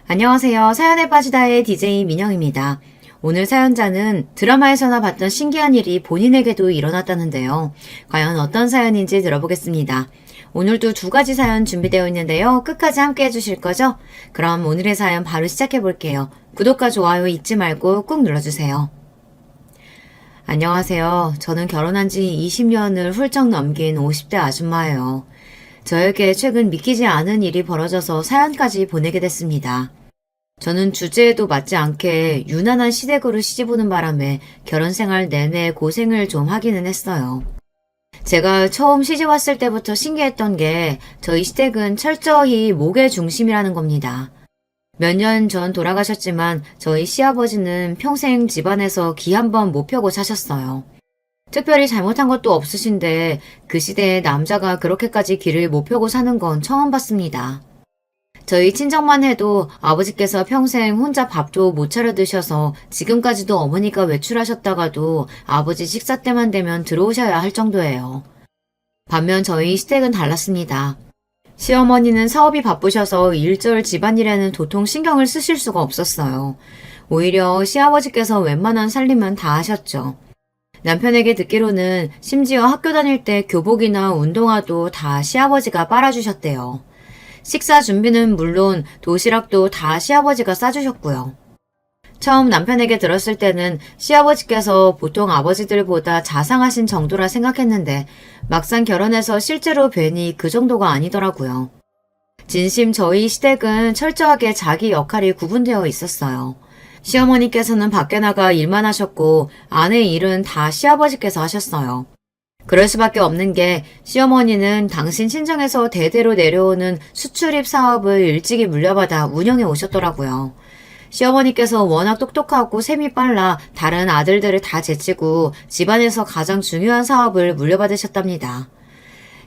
안녕하세요. 사연에 빠지다의 DJ 민영입니다. 오늘 사연자는 드라마에서나 봤던 신기한 일이 본인에게도 일어났다는데요. 과연 어떤 사연인지 들어보겠습니다. 오늘도 두 가지 사연 준비되어 있는데요. 끝까지 함께 해주실 거죠? 그럼 오늘의 사연 바로 시작해 볼게요. 구독과 좋아요 잊지 말고 꾹 눌러주세요. 안녕하세요. 저는 결혼한 지 20년을 훌쩍 넘긴 50대 아줌마예요. 저에게 최근 믿기지 않은 일이 벌어져서 사연까지 보내게 됐습니다. 저는 주제에도 맞지 않게 유난한 시댁으로 시집오는 바람에 결혼 생활 내내 고생을 좀 하기는 했어요. 제가 처음 시집 왔을 때부터 신기했던 게 저희 시댁은 철저히 목의 중심이라는 겁니다. 몇 년 전 돌아가셨지만 저희 시아버지는 평생 집안에서 기 한 번 못 펴고 사셨어요. 특별히 잘못한 것도 없으신데 그 시대에 남자가 그렇게까지 기를 못 펴고 사는 건 처음 봤습니다. 저희 친정만 해도 아버지께서 평생 혼자 밥도 못 차려 드셔서 지금까지도 어머니가 외출하셨다가도 아버지 식사 때만 되면 들어오셔야 할 정도예요. 반면 저희 시댁은 달랐습니다. 시어머니는 사업이 바쁘셔서 일절 집안일에는 도통 신경을 쓰실 수가 없었어요. 오히려 시아버지께서 웬만한 살림은 다 하셨죠. 남편에게 듣기로는 심지어 학교 다닐 때 교복이나 운동화도 다 시아버지가 빨아주셨대요. 식사 준비는 물론 도시락도 다 시아버지가 싸주셨고요. 처음 남편에게 들었을 때는 시아버지께서 보통 아버지들보다 자상하신 정도라 생각했는데 막상 결혼해서 실제로 뵈니 그 정도가 아니더라고요. 진심 저희 시댁은 철저하게 자기 역할이 구분되어 있었어요. 시어머니께서는 밖에 나가 일만 하셨고 아내 일은 다 시아버지께서 하셨어요. 그럴 수밖에 없는 게 시어머니는 당신 친정에서 대대로 내려오는 수출입 사업을 일찍이 물려받아 운영해 오셨더라고요. 시어머니께서 워낙 똑똑하고 셈이 빨라 다른 아들들을 다 제치고 집안에서 가장 중요한 사업을 물려받으셨답니다.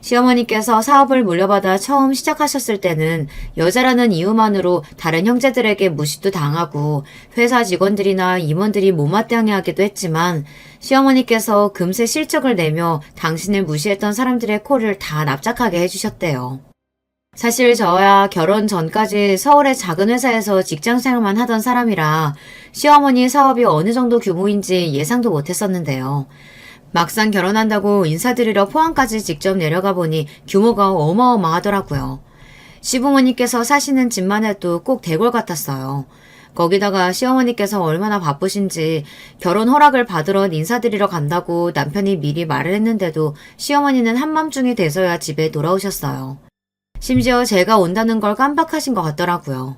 시어머니께서 사업을 물려받아 처음 시작하셨을 때는 여자라는 이유만으로 다른 형제들에게 무시도 당하고 회사 직원들이나 임원들이 못마땅해 하기도 했지만 시어머니께서 금세 실적을 내며 당신을 무시했던 사람들의 코를 다 납작하게 해주셨대요. 사실 저야 결혼 전까지 서울의 작은 회사에서 직장생활만 하던 사람이라 시어머니 사업이 어느 정도 규모인지 예상도 못했었는데요. 막상 결혼한다고 인사드리러 포항까지 직접 내려가 보니 규모가 어마어마하더라고요. 시부모님께서 사시는 집만 해도 꼭 대궐 같았어요. 거기다가 시어머니께서 얼마나 바쁘신지 결혼 허락을 받으러 인사드리러 간다고 남편이 미리 말을 했는데도 시어머니는 한밤중이 돼서야 집에 돌아오셨어요. 심지어 제가 온다는 걸 깜빡하신 것 같더라고요.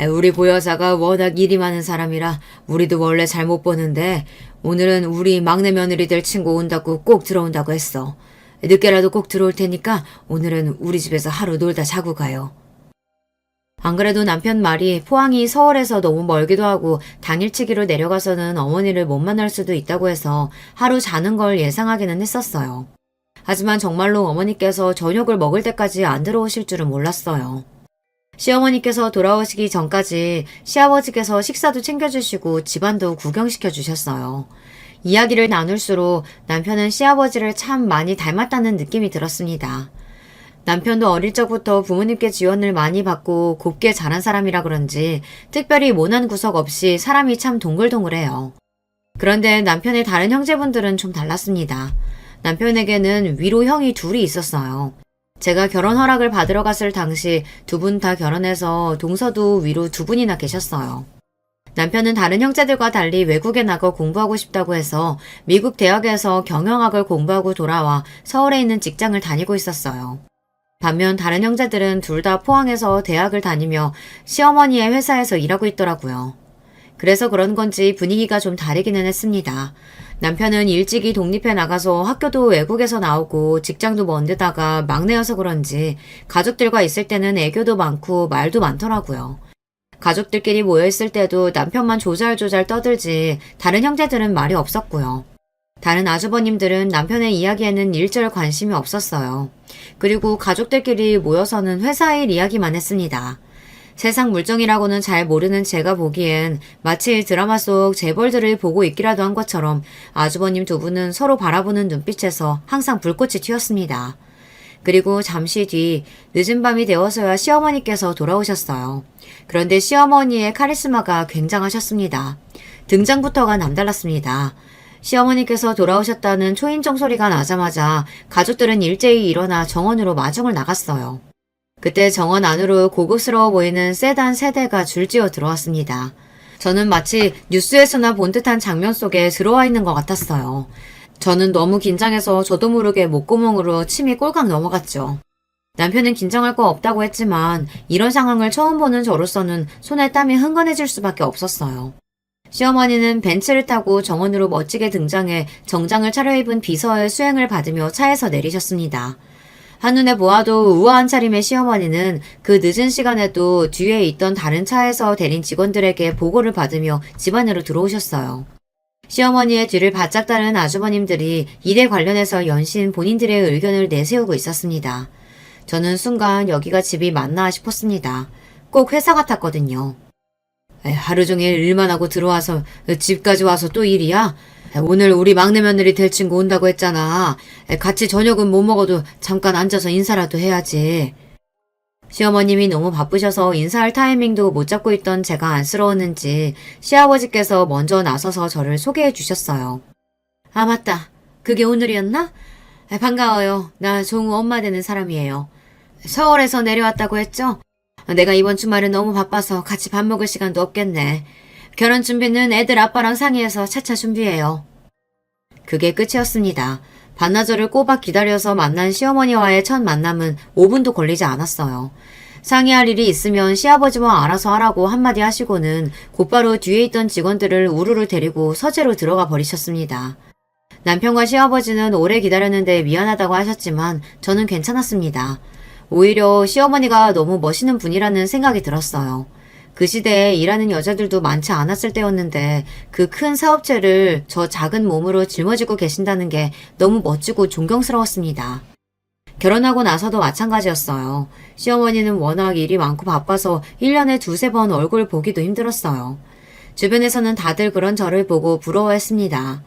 우리 보여사가 워낙 일이 많은 사람이라 우리도 원래 잘 못 보는데 오늘은 우리 막내 며느리들 친구 온다고 꼭 들어온다고 했어. 늦게라도 꼭 들어올 테니까 오늘은 우리 집에서 하루 놀다 자고 가요. 안 그래도 남편 말이 포항이 서울에서 너무 멀기도 하고 당일치기로 내려가서는 어머니를 못 만날 수도 있다고 해서 하루 자는 걸 예상하기는 했었어요. 하지만 정말로 어머니께서 저녁을 먹을 때까지 안 들어오실 줄은 몰랐어요. 시어머니께서 돌아오시기 전까지 시아버지께서 식사도 챙겨주시고 집안도 구경시켜 주셨어요. 이야기를 나눌수록 남편은 시아버지를 참 많이 닮았다는 느낌이 들었습니다. 남편도 어릴 적부터 부모님께 지원을 많이 받고 곱게 자란 사람이라 그런지 특별히 모난 구석 없이 사람이 참 동글동글해요. 그런데 남편의 다른 형제분들은 좀 달랐습니다. 남편에게는 위로 형이 둘이 있었어요. 제가 결혼 허락을 받으러 갔을 당시 두 분 다 결혼해서 동서도 위로 두 분이나 계셨어요. 남편은 다른 형제들과 달리 외국에 나가 공부하고 싶다고 해서 미국 대학에서 경영학을 공부하고 돌아와 서울에 있는 직장을 다니고 있었어요. 반면 다른 형제들은 둘 다 포항에서 대학을 다니며 시어머니의 회사에서 일하고 있더라고요. 그래서 그런 건지 분위기가 좀 다르기는 했습니다. 남편은 일찍이 독립해 나가서 학교도 외국에서 나오고 직장도 먼 데다가 막내여서 그런지 가족들과 있을 때는 애교도 많고 말도 많더라고요. 가족들끼리 모여있을 때도 남편만 조잘조잘 떠들지 다른 형제들은 말이 없었고요. 다른 아주버님들은 남편의 이야기에는 일절 관심이 없었어요. 그리고 가족들끼리 모여서는 회사 일 이야기만 했습니다. 세상 물정이라고는 잘 모르는 제가 보기엔 마치 드라마 속 재벌들을 보고 있기라도 한 것처럼 아주버님 두 분은 서로 바라보는 눈빛에서 항상 불꽃이 튀었습니다. 그리고 잠시 뒤 늦은 밤이 되어서야 시어머니께서 돌아오셨어요. 그런데 시어머니의 카리스마가 굉장하셨습니다. 등장부터가 남달랐습니다. 시어머니께서 돌아오셨다는 초인종 소리가 나자마자 가족들은 일제히 일어나 정원으로 마중을 나갔어요. 그때 정원 안으로 고급스러워 보이는 세단 3대가 줄지어 들어왔습니다. 저는 마치 뉴스에서나 본 듯한 장면 속에 들어와 있는 것 같았어요. 저는 너무 긴장해서 저도 모르게 목구멍으로 침이 꼴깍 넘어갔죠. 남편은 긴장할 거 없다고 했지만 이런 상황을 처음 보는 저로서는 손에 땀이 흥건해질 수밖에 없었어요. 시어머니는 벤츠를 타고 정원으로 멋지게 등장해 정장을 차려입은 비서의 수행을 받으며 차에서 내리셨습니다. 한눈에 보아도 우아한 차림의 시어머니는 그 늦은 시간에도 뒤에 있던 다른 차에서 대린 직원들에게 보고를 받으며 집 안으로 들어오셨어요. 시어머니의 뒤를 바짝 따른 아주버님들이 일에 관련해서 연신 본인들의 의견을 내세우고 있었습니다. 저는 순간 여기가 집이 맞나 싶었습니다. 꼭 회사 같았거든요. 하루 종일 일만 하고 들어와서 집까지 와서 또 일이야? 오늘 우리 막내 며느리 될 친구 온다고 했잖아. 같이 저녁은 못 먹어도 잠깐 앉아서 인사라도 해야지. 시어머님이 너무 바쁘셔서 인사할 타이밍도 못 잡고 있던 제가 안쓰러웠는지 시아버지께서 먼저 나서서 저를 소개해 주셨어요. 아, 맞다. 그게 오늘이었나? 반가워요. 나 종우 엄마 되는 사람이에요. 서울에서 내려왔다고 했죠? 내가 이번 주말에 너무 바빠서 같이 밥 먹을 시간도 없겠네. 결혼 준비는 애들 아빠랑 상의해서 차차 준비해요. 그게 끝이었습니다. 반나절을 꼬박 기다려서 만난 시어머니와의 첫 만남은 5분도 걸리지 않았어요. 상의할 일이 있으면 시아버지와 알아서 하라고 한마디 하시고는 곧바로 뒤에 있던 직원들을 우르르 데리고 서재로 들어가 버리셨습니다. 남편과 시아버지는 오래 기다렸는데 미안하다고 하셨지만 저는 괜찮았습니다. 오히려 시어머니가 너무 멋있는 분이라는 생각이 들었어요. 그 시대에 일하는 여자들도 많지 않았을 때였는데 그 큰 사업체를 저 작은 몸으로 짊어지고 계신다는 게 너무 멋지고 존경스러웠습니다. 결혼하고 나서도 마찬가지였어요. 시어머니는 워낙 일이 많고 바빠서 1년에 2-3번 얼굴 보기도 힘들었어요. 주변에서는 다들 그런 저를 보고 부러워했습니다.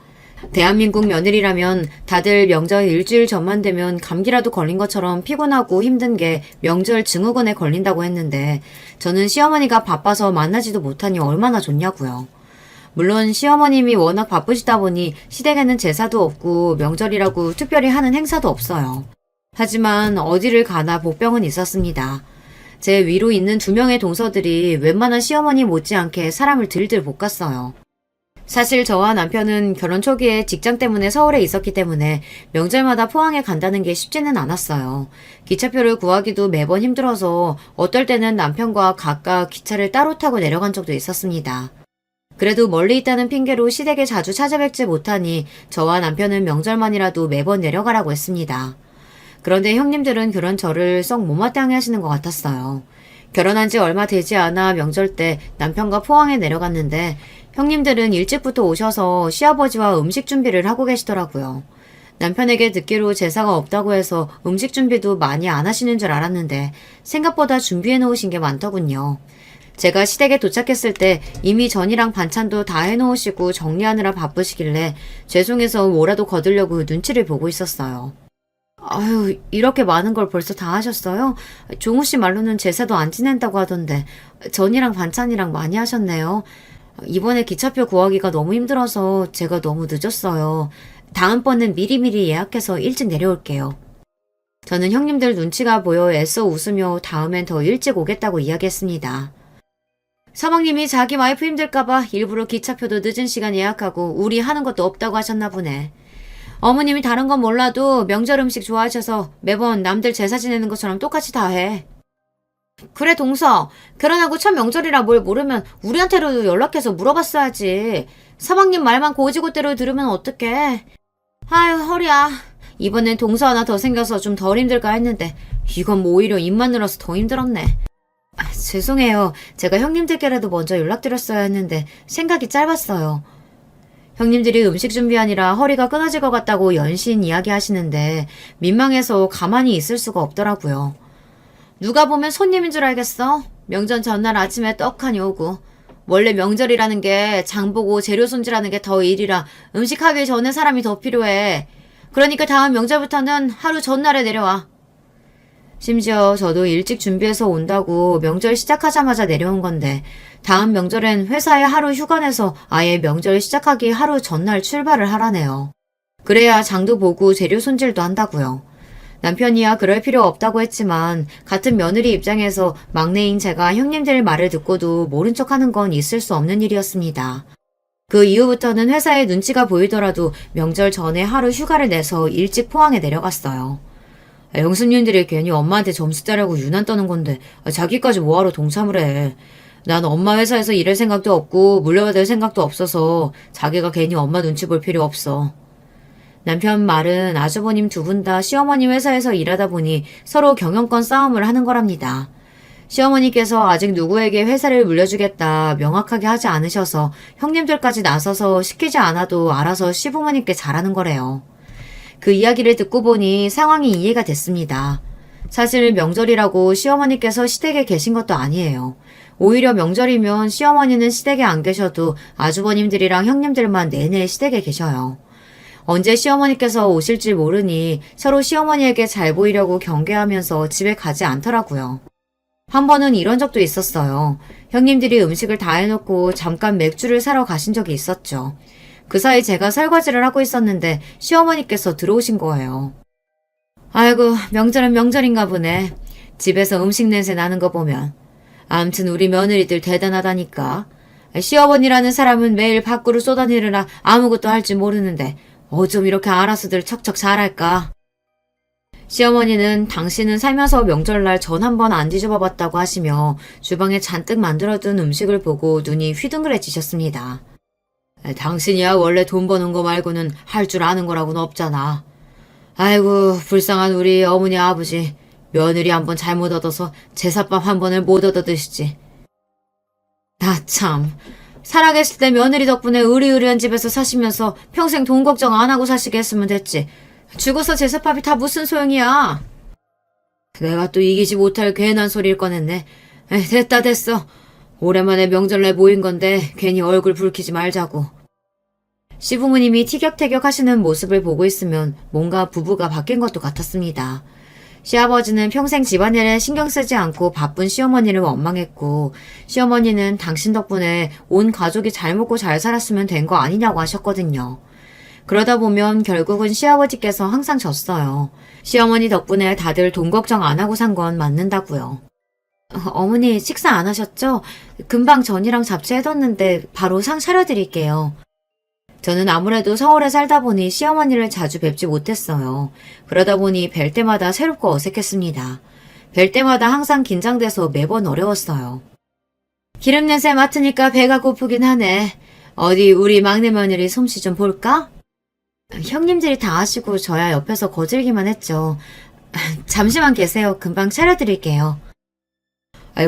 대한민국 며느리라면 다들 명절 일주일 전만 되면 감기라도 걸린 것처럼 피곤하고 힘든 게 명절 증후군에 걸린다고 했는데 저는 시어머니가 바빠서 만나지도 못하니 얼마나 좋냐고요. 물론 시어머님이 워낙 바쁘시다 보니 시댁에는 제사도 없고 명절이라고 특별히 하는 행사도 없어요. 하지만 어디를 가나 복병은 있었습니다. 제 위로 있는 2명의 동서들이 웬만한 시어머니 못지않게 사람을 들들 볶았어요. 사실 저와 남편은 결혼 초기에 직장 때문에 서울에 있었기 때문에 명절마다 포항에 간다는 게 쉽지는 않았어요. 기차표를 구하기도 매번 힘들어서 어떨 때는 남편과 각각 기차를 따로 타고 내려간 적도 있었습니다. 그래도 멀리 있다는 핑계로 시댁에 자주 찾아뵙지 못하니 저와 남편은 명절만이라도 매번 내려가라고 했습니다. 그런데 형님들은 그런 저를 썩 못마땅해 하시는 것 같았어요. 결혼한 지 얼마 되지 않아 명절 때 남편과 포항에 내려갔는데 형님들은 일찍부터 오셔서 시아버지와 음식 준비를 하고 계시더라고요. 남편에게 듣기로 제사가 없다고 해서 음식 준비도 많이 안 하시는 줄 알았는데 생각보다 준비해 놓으신 게 많더군요. 제가 시댁에 도착했을 때 이미 전이랑 반찬도 다 해놓으시고 정리하느라 바쁘시길래 죄송해서 뭐라도 거두려고 눈치를 보고 있었어요. 아유, 이렇게 많은 걸 벌써 다 하셨어요? 종우 씨 말로는 제사도 안 지낸다고 하던데 전이랑 반찬이랑 많이 하셨네요. 이번에 기차표 구하기가 너무 힘들어서 제가 너무 늦었어요. 다음번엔 미리미리 예약해서 일찍 내려올게요. 저는 형님들 눈치가 보여 애써 웃으며 다음엔 더 일찍 오겠다고 이야기했습니다. 사방님이 자기 와이프 힘들까봐 일부러 기차표도 늦은 시간 예약하고 우리 하는 것도 없다고 하셨나 보네. 어머님이 다른 건 몰라도 명절 음식 좋아하셔서 매번 남들 제사 지내는 것처럼 똑같이 다 해. 그래 동서, 결혼하고 첫 명절이라 뭘 모르면 우리한테라도 연락해서 물어봤어야지. 사방님 말만 고지고대로 들으면 어떡해. 아유 허리야. 이번엔 동서 하나 더 생겨서 좀 덜 힘들까 했는데 이건 뭐 오히려 입만 늘어서 더 힘들었네. 죄송해요. 제가 형님들께라도 먼저 연락드렸어야 했는데 생각이 짧았어요. 형님들이 음식 준비하느라 허리가 끊어질 것 같다고 연신 이야기하시는데 민망해서 가만히 있을 수가 없더라고요. 누가 보면 손님인 줄 알겠어? 명절 전날 아침에 떡하니 오고. 원래 명절이라는 게 장보고 재료 손질하는 게 더 일이라 음식하기 전에 사람이 더 필요해. 그러니까 다음 명절부터는 하루 전날에 내려와. 심지어 저도 일찍 준비해서 온다고 명절 시작하자마자 내려온 건데 다음 명절엔 회사에 하루 휴가 내서 아예 명절 시작하기 하루 전날 출발을 하라네요. 그래야 장도 보고 재료 손질도 한다고요. 남편이야 그럴 필요 없다고 했지만 같은 며느리 입장에서 막내인 제가 형님들 말을 듣고도 모른 척하는 건 있을 수 없는 일이었습니다. 그 이후부터는 회사에 눈치가 보이더라도 명절 전에 하루 휴가를 내서 일찍 포항에 내려갔어요. 형수님들이 괜히 엄마한테 점수 따려고 유난 떠는 건데 자기까지 뭐하러 동참을 해. 난 엄마 회사에서 일할 생각도 없고 물려받을 생각도 없어서 자기가 괜히 엄마 눈치 볼 필요 없어. 남편 말은 아주버님 두 분 다 시어머니 회사에서 일하다 보니 서로 경영권 싸움을 하는 거랍니다. 시어머니께서 아직 누구에게 회사를 물려주겠다 명확하게 하지 않으셔서 형님들까지 나서서 시키지 않아도 알아서 시부모님께 잘하는 거래요. 그 이야기를 듣고 보니 상황이 이해가 됐습니다. 사실 명절이라고 시어머니께서 시댁에 계신 것도 아니에요. 오히려 명절이면 시어머니는 시댁에 안 계셔도 아주버님들이랑 형님들만 내내 시댁에 계셔요. 언제 시어머니께서 오실지 모르니 서로 시어머니에게 잘 보이려고 경계하면서 집에 가지 않더라고요. 한 번은 이런 적도 있었어요. 형님들이 음식을 다 해놓고 잠깐 맥주를 사러 가신 적이 있었죠. 그 사이 제가 설거지를 하고 있었는데 시어머니께서 들어오신 거예요. 아이고, 명절은 명절인가 보네. 집에서 음식 냄새 나는 거 보면. 암튼 우리 며느리들 대단하다니까. 시어머니라는 사람은 매일 밖으로 쏘다니느라 아무것도 할 줄 모르는데 어쩜 이렇게 알아서들 척척 잘할까. 시어머니는 당신은 살면서 명절날 전 한 번 안 뒤져봐 봤다고 하시며 주방에 잔뜩 만들어둔 음식을 보고 눈이 휘둥그레지셨습니다. 당신이야 원래 돈 버는 거 말고는 할 줄 아는 거라고는 없잖아. 아이고 불쌍한 우리 어머니 아버지. 며느리 한 번 잘못 얻어서 제사밥 한 번을 못 얻어 드시지. 나 참. 살아계실 때 며느리 덕분에 으리으리한 집에서 사시면서 평생 돈 걱정 안 하고 사시게 했으면 됐지. 죽어서 제사밥이 다 무슨 소용이야. 내가 또 이기지 못할 괜한 소리를 꺼냈네. 됐다 됐어. 오랜만에 명절날 모인 건데 괜히 얼굴 붉히지 말자고. 시부모님이 티격태격 하시는 모습을 보고 있으면 뭔가 부부가 바뀐 것도 같았습니다. 시아버지는 평생 집안일에 신경 쓰지 않고 바쁜 시어머니를 원망했고 시어머니는 당신 덕분에 온 가족이 잘 먹고 잘 살았으면 된 거 아니냐고 하셨거든요. 그러다 보면 결국은 시아버지께서 항상 졌어요. 시어머니 덕분에 다들 돈 걱정 안 하고 산 건 맞는다고요. 어머니 식사 안 하셨죠? 금방 전이랑 잡채해뒀는데 바로 상 차려드릴게요. 저는 아무래도 서울에 살다 보니 시어머니를 자주 뵙지 못했어요. 그러다 보니 뵐 때마다 새롭고 어색했습니다. 뵐 때마다 항상 긴장돼서 매번 어려웠어요. 기름 냄새 맡으니까 배가 고프긴 하네. 어디 우리 막내 며느리 솜씨 좀 볼까? 형님들이 다 하시고 저야 옆에서 거들기만 했죠. 잠시만 계세요. 금방 차려드릴게요.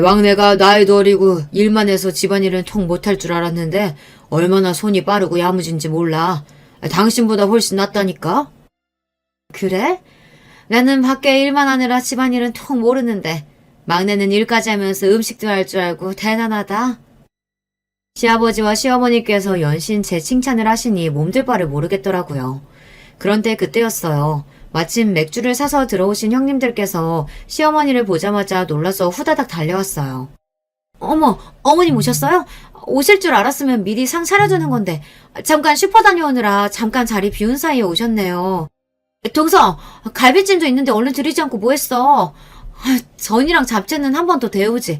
막내가 나이도 어리고 일만 해서 집안일은 통 못할 줄 알았는데 얼마나 손이 빠르고 야무진지 몰라. 당신보다 훨씬 낫다니까? 그래? 나는 밖에 일만 하느라 집안일은 통 모르는데 막내는 일까지 하면서 음식도 할 줄 알고 대단하다. 시아버지와 시어머니께서 연신 제 칭찬을 하시니 몸둘 바를 모르겠더라고요. 그런데 그때였어요. 마침 맥주를 사서 들어오신 형님들께서 시어머니를 보자마자 놀라서 후다닥 달려왔어요. 어머, 어머님 오셨어요? 오실 줄 알았으면 미리 상 차려주는 건데 잠깐 슈퍼 다녀오느라 잠깐 자리 비운 사이에 오셨네요. 동서, 갈비찜도 있는데 얼른 들이지 않고 뭐 했어? 전이랑 잡채는 한 번 더 데우지.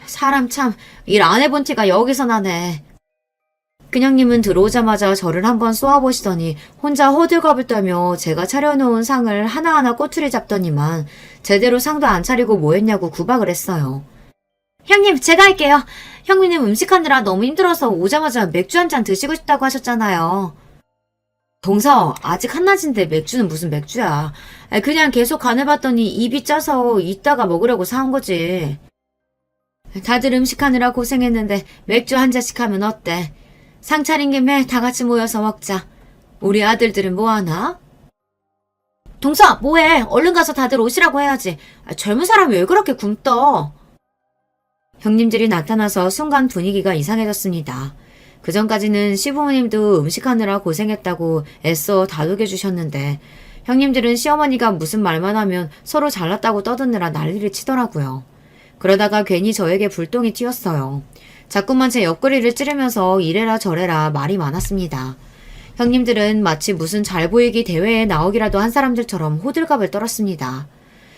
사람 참 일 안 해본 티가 여기서 나네. 큰형님은 들어오자마자 저를 한번 쏘아보시더니 혼자 호들갑을 떨며 제가 차려놓은 상을 하나하나 꼬투리 잡더니만 제대로 상도 안 차리고 뭐 했냐고 구박을 했어요. 형님 제가 할게요. 형님 음식하느라 너무 힘들어서 오자마자 맥주 한 잔 드시고 싶다고 하셨잖아요. 동서 아직 한낮인데 맥주는 무슨 맥주야. 그냥 계속 간을 봤더니 입이 짜서 이따가 먹으려고 사온 거지. 다들 음식하느라 고생했는데 맥주 한 잔씩 하면 어때? 상 차린 김에 다 같이 모여서 먹자. 우리 아들들은 뭐하나? 동서 뭐해? 얼른 가서 다들 오시라고 해야지. 젊은 사람이 왜 그렇게 굶떠? 형님들이 나타나서 순간 분위기가 이상해졌습니다. 그전까지는 시부모님도 음식하느라 고생했다고 애써 다독여 주셨는데 형님들은 시어머니가 무슨 말만 하면 서로 잘났다고 떠드느라 난리를 치더라고요. 그러다가 괜히 저에게 불똥이 튀었어요. 자꾸만 제 옆구리를 찌르면서 이래라 저래라 말이 많았습니다. 형님들은 마치 무슨 잘 보이기 대회에 나오기라도 한 사람들처럼 호들갑을 떨었습니다.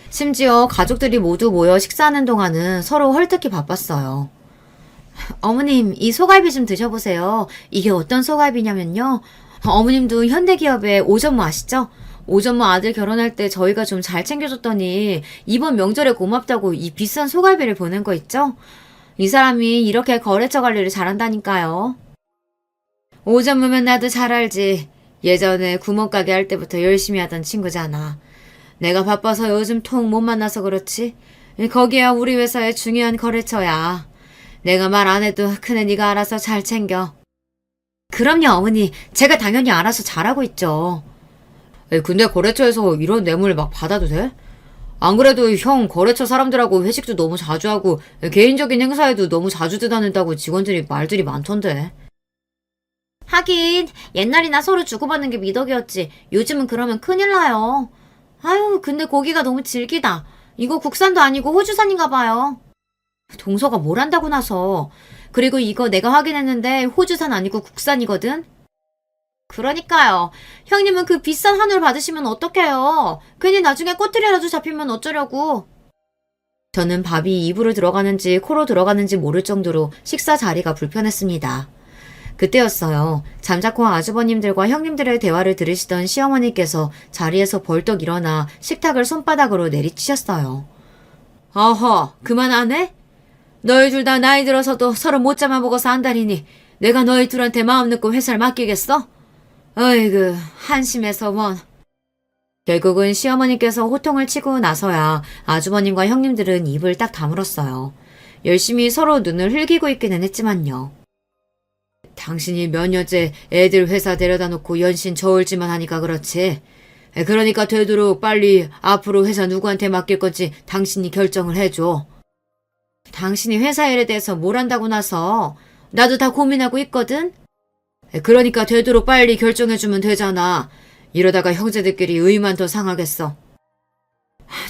심지어 가족들이 모두 모여 식사하는 동안은 서로 헐뜯기 바빴어요. 어머님, 이 소갈비 좀 드셔보세요. 이게 어떤 소갈비냐면요. 어머님도 현대기업의 오전무 아시죠? 오전무 아들 결혼할 때 저희가 좀 잘 챙겨줬더니 이번 명절에 고맙다고 이 비싼 소갈비를 보낸 거 있죠? 이 사람이 이렇게 거래처 관리를 잘한다니까요. 오전무면 나도 잘 알지. 예전에 구멍가게 할 때부터 열심히 하던 친구잖아. 내가 바빠서 요즘 통 못 만나서 그렇지. 거기야 우리 회사의 중요한 거래처야. 내가 말 안 해도 큰애 네가 알아서 잘 챙겨. 그럼요 어머니. 제가 당연히 알아서 잘하고 있죠. 근데 거래처에서 이런 뇌물 막 받아도 돼? 안 그래도 형 거래처 사람들하고 회식도 너무 자주 하고 개인적인 행사에도 너무 자주 드다닌다고 직원들이 말들이 많던데. 하긴 옛날이나 서로 주고받는 게 미덕이었지. 요즘은 그러면 큰일 나요. 아유 근데 고기가 너무 질기다. 이거 국산도 아니고 호주산인가 봐요. 동서가 뭘 한다고 나서. 그리고 이거 내가 확인했는데 호주산 아니고 국산이거든. 그러니까요. 형님은 그 비싼 한우를 받으시면 어떡해요. 괜히 나중에 꼬투리라도 잡히면 어쩌려고. 저는 밥이 입으로 들어가는지 코로 들어가는지 모를 정도로 식사 자리가 불편했습니다. 그때였어요. 잠자코 아주버님들과 형님들의 대화를 들으시던 시어머니께서 자리에서 벌떡 일어나 식탁을 손바닥으로 내리치셨어요. 어허, 그만 안 해? 너희 둘 다 나이 들어서도 서로 못 잡아먹어서 안달이니 내가 너희 둘한테 마음 놓고 회사를 맡기겠어? 어이구, 한심해서 원. 결국은 시어머니께서 호통을 치고 나서야 아주버님과 형님들은 입을 딱 다물었어요. 열심히 서로 눈을 흘기고 있기는 했지만요. 당신이 몇 년째 애들 회사 데려다 놓고 연신 저울질만 하니까 그렇지. 그러니까 되도록 빨리 앞으로 회사 누구한테 맡길 건지 당신이 결정을 해줘. 당신이 회사 일에 대해서 뭘 한다고 나서 나도 다 고민하고 있거든. 그러니까 되도록 빨리 결정해주면 되잖아. 이러다가 형제들끼리 의만 더 상하겠어.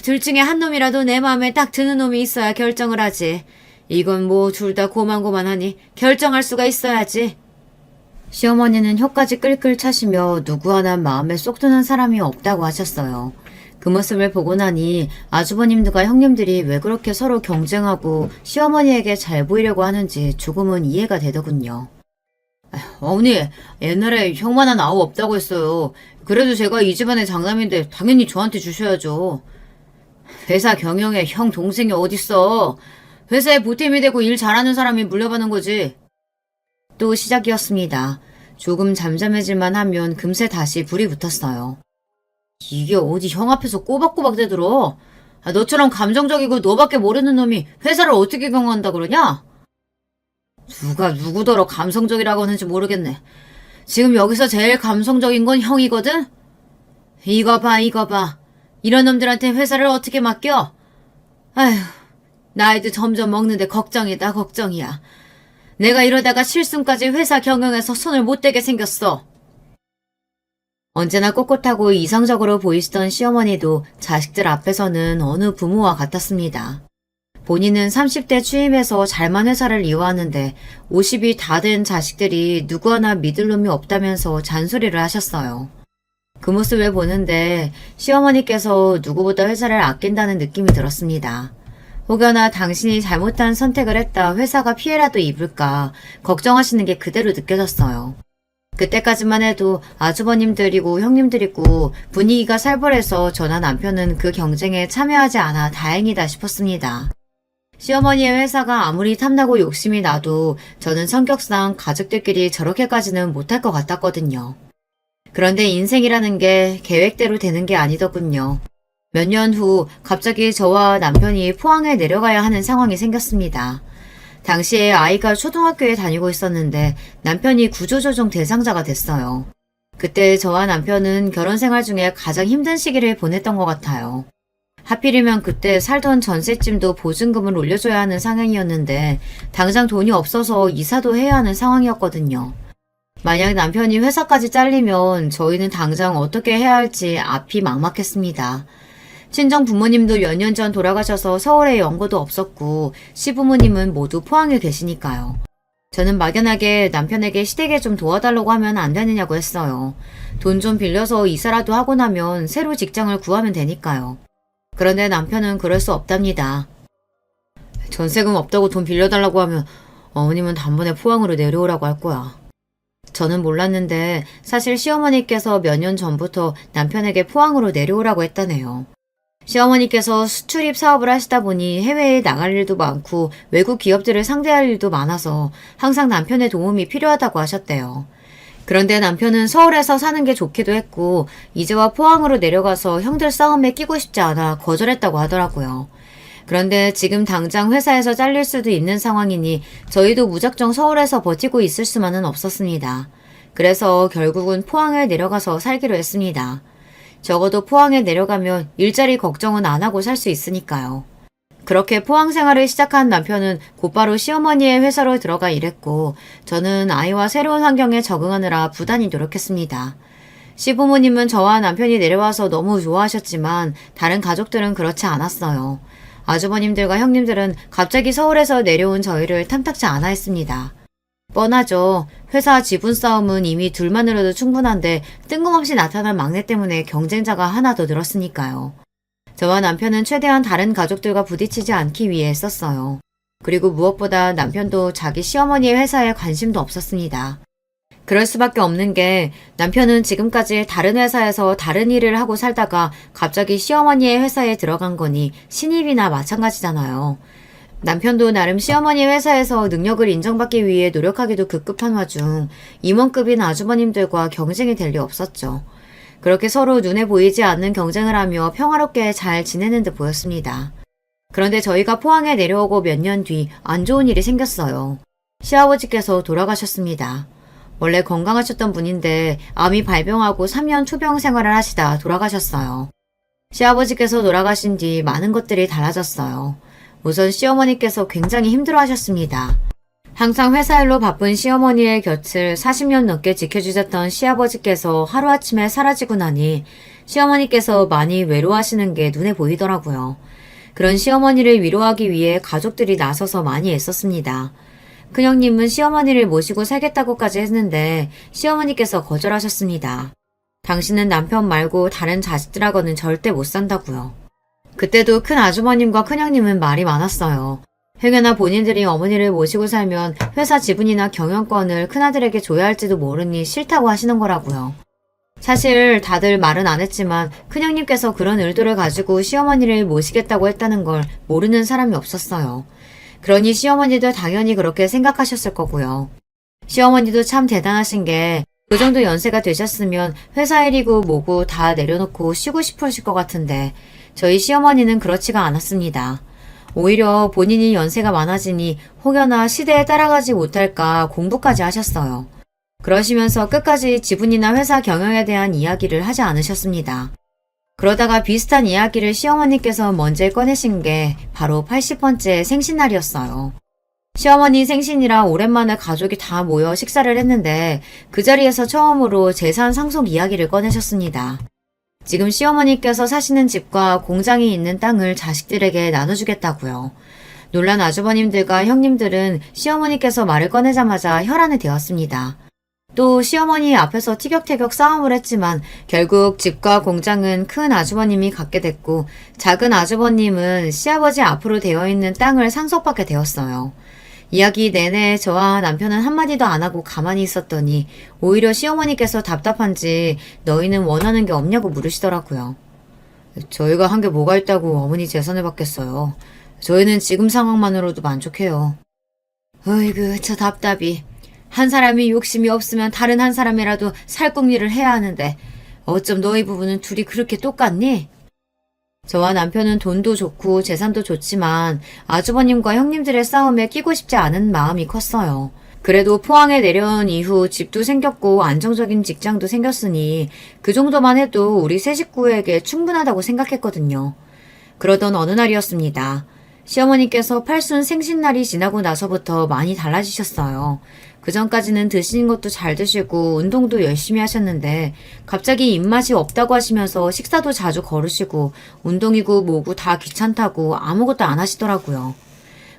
둘 중에 한 놈이라도 내 마음에 딱 드는 놈이 있어야 결정을 하지. 이건 뭐 둘 다 고만고만하니 결정할 수가 있어야지. 시어머니는 혀까지 끌끌 차시며 누구 하나 마음에 쏙 드는 사람이 없다고 하셨어요. 그 모습을 보고 나니 아주버님들과 형님들이 왜 그렇게 서로 경쟁하고 시어머니에게 잘 보이려고 하는지 조금은 이해가 되더군요. 어머니, 옛날에 형만한 아우 없다고 했어요. 그래도 제가 이 집안의 장남인데 당연히 저한테 주셔야죠. 회사 경영에 형 동생이 어딨어. 회사에 보탬이 되고 일 잘하는 사람이 물려받는 거지. 또 시작이었습니다. 조금 잠잠해질만 하면 금세 다시 불이 붙었어요. 이게 어디 형 앞에서 꼬박꼬박 대들어. 너처럼 감정적이고 너밖에 모르는 놈이 회사를 어떻게 경영한다 그러냐? 누가 누구더러 감성적이라고 하는지 모르겠네. 지금 여기서 제일 감성적인 건 형이거든? 이거 봐, 이거 봐. 이런 놈들한테 회사를 어떻게 맡겨? 아휴, 나이도 점점 먹는데 걱정이다, 걱정이야. 내가 이러다가 칠순까지 회사 경영에서 손을 못 대게 생겼어. 언제나 꼿꼿하고 이성적으로 보이시던 시어머니도 자식들 앞에서는 어느 부모와 같았습니다. 본인은 30대 취임해서 잘만 회사를 이어왔는데 50이 다 된 자식들이 누구 하나 믿을 놈이 없다면서 잔소리를 하셨어요. 그 모습을 보는데 시어머니께서 누구보다 회사를 아낀다는 느낌이 들었습니다. 혹여나 당신이 잘못한 선택을 했다 회사가 피해라도 입을까 걱정하시는 게 그대로 느껴졌어요. 그때까지만 해도 아주버님들이고 형님들이고 분위기가 살벌해서 저나 남편은 그 경쟁에 참여하지 않아 다행이다 싶었습니다. 시어머니의 회사가 아무리 탐나고 욕심이 나도 저는 성격상 가족들끼리 저렇게까지는 못할 것 같았거든요. 그런데 인생이라는 게 계획대로 되는 게 아니더군요. 몇 년 후 갑자기 저와 남편이 포항에 내려가야 하는 상황이 생겼습니다. 당시에 아이가 초등학교에 다니고 있었는데 남편이 구조조정 대상자가 됐어요. 그때 저와 남편은 결혼 생활 중에 가장 힘든 시기를 보냈던 것 같아요. 하필이면 그때 살던 전셋집도 보증금을 올려줘야 하는 상황이었는데 당장 돈이 없어서 이사도 해야 하는 상황이었거든요. 만약 남편이 회사까지 잘리면 저희는 당장 어떻게 해야 할지 앞이 막막했습니다. 친정 부모님도 몇 년 전 돌아가셔서 서울에 연고도 없었고 시부모님은 모두 포항에 계시니까요. 저는 막연하게 남편에게 시댁에 좀 도와달라고 하면 안 되느냐고 했어요. 돈 좀 빌려서 이사라도 하고 나면 새로 직장을 구하면 되니까요. 그런데 남편은 그럴 수 없답니다. 전세금 없다고 돈 빌려달라고 하면 어머님은 단번에 포항으로 내려오라고 할 거야. 저는 몰랐는데 사실 시어머니께서 몇 년 전부터 남편에게 포항으로 내려오라고 했다네요. 시어머니께서 수출입 사업을 하시다 보니 해외에 나갈 일도 많고 외국 기업들을 상대할 일도 많아서 항상 남편의 도움이 필요하다고 하셨대요. 그런데 남편은 서울에서 사는 게 좋기도 했고 이제와 포항으로 내려가서 형들 싸움에 끼고 싶지 않아 거절했다고 하더라고요. 그런데 지금 당장 회사에서 잘릴 수도 있는 상황이니 저희도 무작정 서울에서 버티고 있을 수만은 없었습니다. 그래서 결국은 포항에 내려가서 살기로 했습니다. 적어도 포항에 내려가면 일자리 걱정은 안 하고 살 수 있으니까요. 그렇게 포항 생활을 시작한 남편은 곧바로 시어머니의 회사로 들어가 일했고 저는 아이와 새로운 환경에 적응하느라 부단히 노력했습니다. 시부모님은 저와 남편이 내려와서 너무 좋아하셨지만 다른 가족들은 그렇지 않았어요. 아주버님들과 형님들은 갑자기 서울에서 내려온 저희를 탐탁지 않아 했습니다. 뻔하죠. 회사 지분 싸움은 이미 둘만으로도 충분한데 뜬금없이 나타난 막내 때문에 경쟁자가 하나 더 늘었으니까요. 저와 남편은 최대한 다른 가족들과 부딪히지 않기 위해 했었어요. 그리고 무엇보다 남편도 자기 시어머니의 회사에 관심도 없었습니다. 그럴 수밖에 없는 게 남편은 지금까지 다른 회사에서 다른 일을 하고 살다가 갑자기 시어머니의 회사에 들어간 거니 신입이나 마찬가지잖아요. 남편도 나름 시어머니 회사에서 능력을 인정받기 위해 노력하기도 급급한 와중 임원급인 아주버님들과 경쟁이 될 리 없었죠. 그렇게 서로 눈에 보이지 않는 경쟁을 하며 평화롭게 잘 지내는 듯 보였습니다. 그런데 저희가 포항에 내려오고 몇 년 뒤 안 좋은 일이 생겼어요. 시아버지께서 돌아가셨습니다. 원래 건강하셨던 분인데 암이 발병하고 3년 초병 생활을 하시다 돌아가셨어요. 시아버지께서 돌아가신 뒤 많은 것들이 달라졌어요. 우선 시어머니께서 굉장히 힘들어하셨습니다. 항상 회사 일로 바쁜 시어머니의 곁을 40년 넘게 지켜주셨던 시아버지께서 하루아침에 사라지고 나니 시어머니께서 많이 외로워하시는 게 눈에 보이더라고요. 그런 시어머니를 위로하기 위해 가족들이 나서서 많이 애썼습니다. 큰형님은 시어머니를 모시고 살겠다고까지 했는데 시어머니께서 거절하셨습니다. 당신은 남편 말고 다른 자식들하고는 절대 못 산다고요. 그때도 큰 아주머님과 큰형님은 말이 많았어요. 행여나 본인들이 어머니를 모시고 살면 회사 지분이나 경영권을 큰아들에게 줘야 할지도 모르니 싫다고 하시는 거라고요. 사실 다들 말은 안 했지만 큰형님께서 그런 의도를 가지고 시어머니를 모시겠다고 했다는 걸 모르는 사람이 없었어요. 그러니 시어머니도 당연히 그렇게 생각하셨을 거고요. 시어머니도 참 대단하신 게 그 정도 연세가 되셨으면 회사 일이고 뭐고 다 내려놓고 쉬고 싶으실 것 같은데 저희 시어머니는 그렇지가 않았습니다. 오히려 본인이 연세가 많아지니 혹여나 시대에 따라가지 못할까 공부까지 하셨어요. 그러시면서 끝까지 지분이나 회사 경영에 대한 이야기를 하지 않으셨습니다. 그러다가 비슷한 이야기를 시어머니께서 먼저 꺼내신 게 바로 80번째 생신날이었어요. 시어머니 생신이라 오랜만에 가족이 다 모여 식사를 했는데 그 자리에서 처음으로 재산 상속 이야기를 꺼내셨습니다. 지금 시어머니께서 사시는 집과 공장이 있는 땅을 자식들에게 나눠주겠다고요. 놀란 아주버님들과 형님들은 시어머니께서 말을 꺼내자마자 혈안이 되었습니다. 또 시어머니 앞에서 티격태격 싸움을 했지만 결국 집과 공장은 큰 아주버님이 갖게 됐고 작은 아주버님은 시아버지 앞으로 되어 있는 땅을 상속받게 되었어요. 이야기 내내 저와 남편은 한마디도 안 하고 가만히 있었더니 오히려 시어머니께서 답답한지 너희는 원하는 게 없냐고 물으시더라고요. 저희가 한 게 뭐가 있다고 어머니 재산을 받겠어요. 저희는 지금 상황만으로도 만족해요. 어이구 저 답답이. 한 사람이 욕심이 없으면 다른 한 사람이라도 살궁리를 해야 하는데 어쩜 너희 부부는 둘이 그렇게 똑같니? 저와 남편은 돈도 좋고 재산도 좋지만 아주버님과 형님들의 싸움에 끼고 싶지 않은 마음이 컸어요. 그래도 포항에 내려온 이후 집도 생겼고 안정적인 직장도 생겼으니 그 정도만 해도 우리 세 식구에게 충분하다고 생각했거든요. 그러던 어느 날이었습니다. 시어머니께서 팔순 생신날이 지나고 나서부터 많이 달라지셨어요. 그전까지는 드시는 것도 잘 드시고 운동도 열심히 하셨는데 갑자기 입맛이 없다고 하시면서 식사도 자주 거르시고 운동이고 뭐고 다 귀찮다고 아무것도 안 하시더라고요.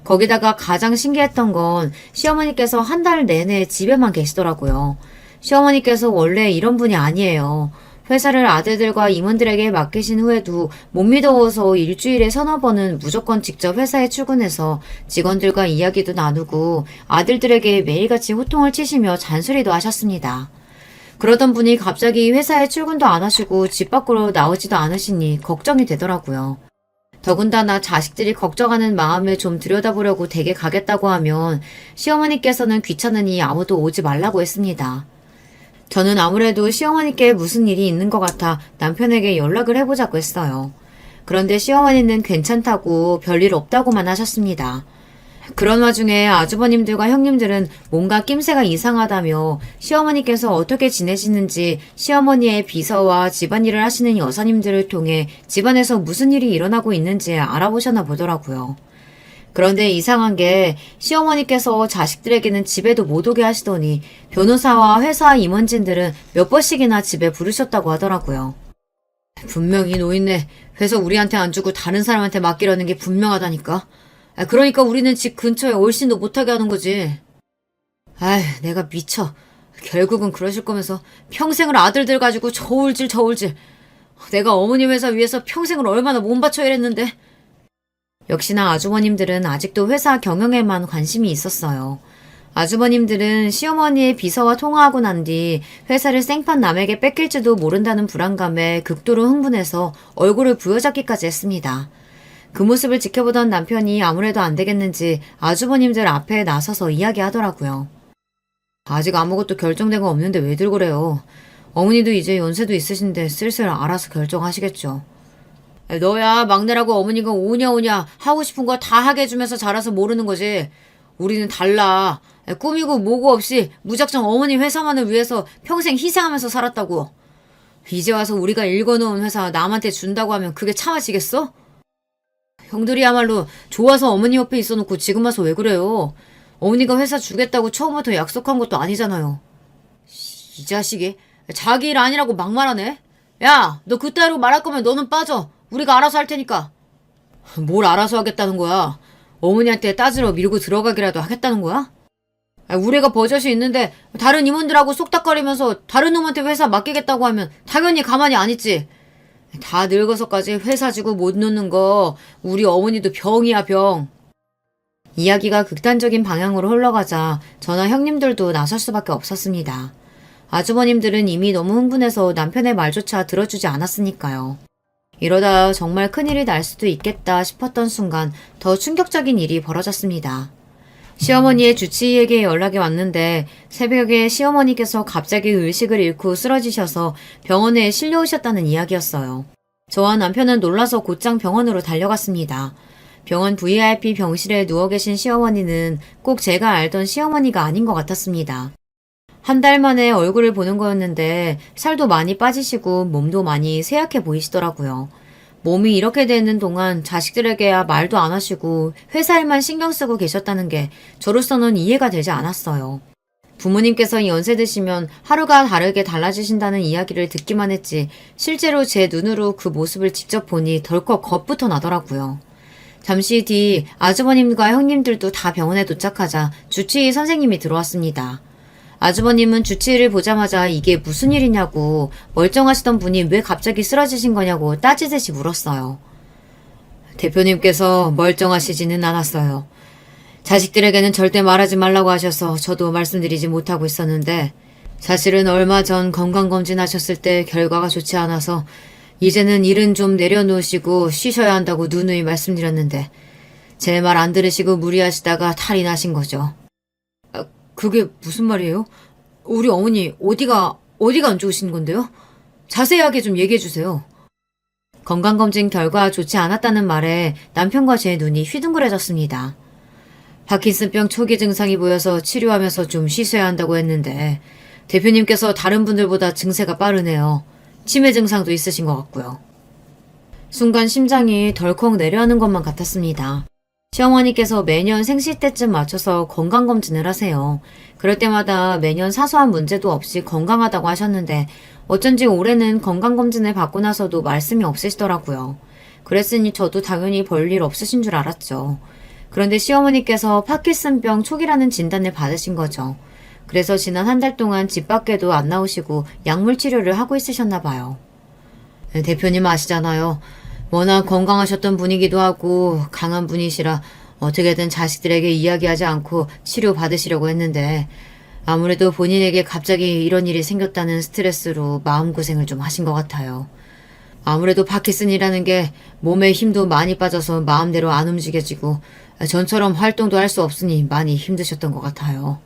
거기다가 가장 신기했던 건 시어머니께서 한 달 내내 집에만 계시더라고요. 시어머니께서 원래 이런 분이 아니에요. 회사를 아들들과 임원들에게 맡기신 후에도 몸이 더워서 일주일에 서너 번은 무조건 직접 회사에 출근해서 직원들과 이야기도 나누고 아들들에게 매일같이 호통을 치시며 잔소리도 하셨습니다. 그러던 분이 갑자기 회사에 출근도 안 하시고 집 밖으로 나오지도 않으시니 걱정이 되더라고요. 더군다나 자식들이 걱정하는 마음을 좀 들여다보려고 댁에 가겠다고 하면 시어머니께서는 귀찮으니 아무도 오지 말라고 했습니다. 저는 아무래도 시어머니께 무슨 일이 있는 것 같아 남편에게 연락을 해보자고 했어요. 그런데 시어머니는 괜찮다고 별일 없다고만 하셨습니다. 그런 와중에 아주버님들과 형님들은 뭔가 낌새가 이상하다며 시어머니께서 어떻게 지내시는지 시어머니의 비서와 집안일을 하시는 여사님들을 통해 집안에서 무슨 일이 일어나고 있는지 알아보셨나 보더라고요. 그런데 이상한 게 시어머니께서 자식들에게는 집에도 못 오게 하시더니 변호사와 회사 임원진들은 몇 번씩이나 집에 부르셨다고 하더라고요. 분명히 노인네 회사 우리한테 안 주고 다른 사람한테 맡기려는 게 분명하다니까. 그러니까 우리는 집 근처에 얼씬도 못하게 하는 거지. 아휴, 내가 미쳐. 결국은 그러실 거면서 평생을 아들들 가지고 저울질. 내가 어머니 회사 위해서 평생을 얼마나 몸바쳐 일했는데. 역시나 아주버님들은 아직도 회사 경영에만 관심이 있었어요. 아주버님들은 시어머니의 비서와 통화하고 난 뒤 회사를 생판 남에게 뺏길지도 모른다는 불안감에 극도로 흥분해서 얼굴을 부여잡기까지 했습니다. 그 모습을 지켜보던 남편이 아무래도 안 되겠는지 아주버님들 앞에 나서서 이야기하더라고요. 아직 아무것도 결정된 거 없는데 왜들 그래요. 어머니도 이제 연세도 있으신데 슬슬 알아서 결정하시겠죠. 너야 막내라고 어머니가 오냐 하고 싶은 거 다 하게 해주면서 자라서 모르는 거지. 우리는 달라. 꾸미고 뭐고 없이 무작정 어머니 회사만을 위해서 평생 희생하면서 살았다고. 이제 와서 우리가 읽어놓은 회사 남한테 준다고 하면 그게 참아지겠어? 형들이야말로 좋아서 어머니 옆에 있어놓고 지금 와서 왜 그래요? 어머니가 회사 주겠다고 처음부터 약속한 것도 아니잖아요. 이 자식이 자기 일 아니라고 막말하네. 야, 너 그따위로 말할 거면 너는 빠져. 우리가 알아서 할 테니까. 뭘 알아서 하겠다는 거야? 어머니한테 따지러 밀고 들어가기라도 하겠다는 거야? 우리가 버젓이 있는데 다른 임원들하고 쏙닥거리면서 다른 놈한테 회사 맡기겠다고 하면 당연히 가만히 안 있지. 다 늙어서까지 회사 지고 못 놓는 거 우리 어머니도 병이야 병. 이야기가 극단적인 방향으로 흘러가자 저나 형님들도 나설 수밖에 없었습니다. 아주버님들은 이미 너무 흥분해서 남편의 말조차 들어주지 않았으니까요. 이러다 정말 큰일이 날 수도 있겠다 싶었던 순간 더 충격적인 일이 벌어졌습니다. 시어머니의 주치의에게 연락이 왔는데 새벽에 시어머니께서 갑자기 의식을 잃고 쓰러지셔서 병원에 실려오셨다는 이야기였어요. 저와 남편은 놀라서 곧장 병원으로 달려갔습니다. 병원 VIP 병실에 누워 계신 시어머니는 꼭 제가 알던 시어머니가 아닌 것 같았습니다. 한 달 만에 얼굴을 보는 거였는데 살도 많이 빠지시고 몸도 많이 쇠약해 보이시더라고요. 몸이 이렇게 되는 동안 자식들에게야 말도 안 하시고 회사 일만 신경 쓰고 계셨다는 게 저로서는 이해가 되지 않았어요. 부모님께서 연세 드시면 하루가 다르게 달라지신다는 이야기를 듣기만 했지 실제로 제 눈으로 그 모습을 직접 보니 덜컥 겁부터 나더라고요. 잠시 뒤 아주버님과 형님들도 다 병원에 도착하자 주치의 선생님이 들어왔습니다. 아주버님은 주치의를 보자마자 이게 무슨 일이냐고 멀쩡하시던 분이 왜 갑자기 쓰러지신 거냐고 따지듯이 물었어요. 대표님께서 멀쩡하시지는 않았어요. 자식들에게는 절대 말하지 말라고 하셔서 저도 말씀드리지 못하고 있었는데 사실은 얼마 전 건강검진 하셨을 때 결과가 좋지 않아서 이제는 일은 좀 내려놓으시고 쉬셔야 한다고 누누이 말씀드렸는데 제 말 안 들으시고 무리하시다가 탈이 나신 거죠. 그게 무슨 말이에요? 우리 어머니 어디가 안 좋으신 건데요? 자세하게 좀 얘기해 주세요. 건강검진 결과 좋지 않았다는 말에 남편과 제 눈이 휘둥그레졌습니다. 파킨슨병 초기 증상이 보여서 치료하면서 좀 쉬셔야 한다고 했는데 대표님께서 다른 분들보다 증세가 빠르네요. 치매 증상도 있으신 것 같고요. 순간 심장이 덜컥 내려앉는 것만 같았습니다. 시어머니께서 매년 생시 때쯤 맞춰서 건강검진을 하세요. 그럴 때마다 매년 사소한 문제도 없이 건강하다고 하셨는데 어쩐지 올해는 건강검진을 받고 나서도 말씀이 없으시더라고요. 그랬으니 저도 당연히 별일 없으신 줄 알았죠. 그런데 시어머니께서 파킨슨병 초기라는 진단을 받으신 거죠. 그래서 지난 한 달 동안 집 밖에도 안 나오시고 약물 치료를 하고 있으셨나 봐요. 대표님 아시잖아요. 워낙 건강하셨던 분이기도 하고 강한 분이시라 어떻게든 자식들에게 이야기하지 않고 치료 받으시려고 했는데 아무래도 본인에게 갑자기 이런 일이 생겼다는 스트레스로 마음고생을 좀 하신 것 같아요. 아무래도 파킨슨이라는 게 몸에 힘도 많이 빠져서 마음대로 안 움직여지고 전처럼 활동도 할 수 없으니 많이 힘드셨던 것 같아요.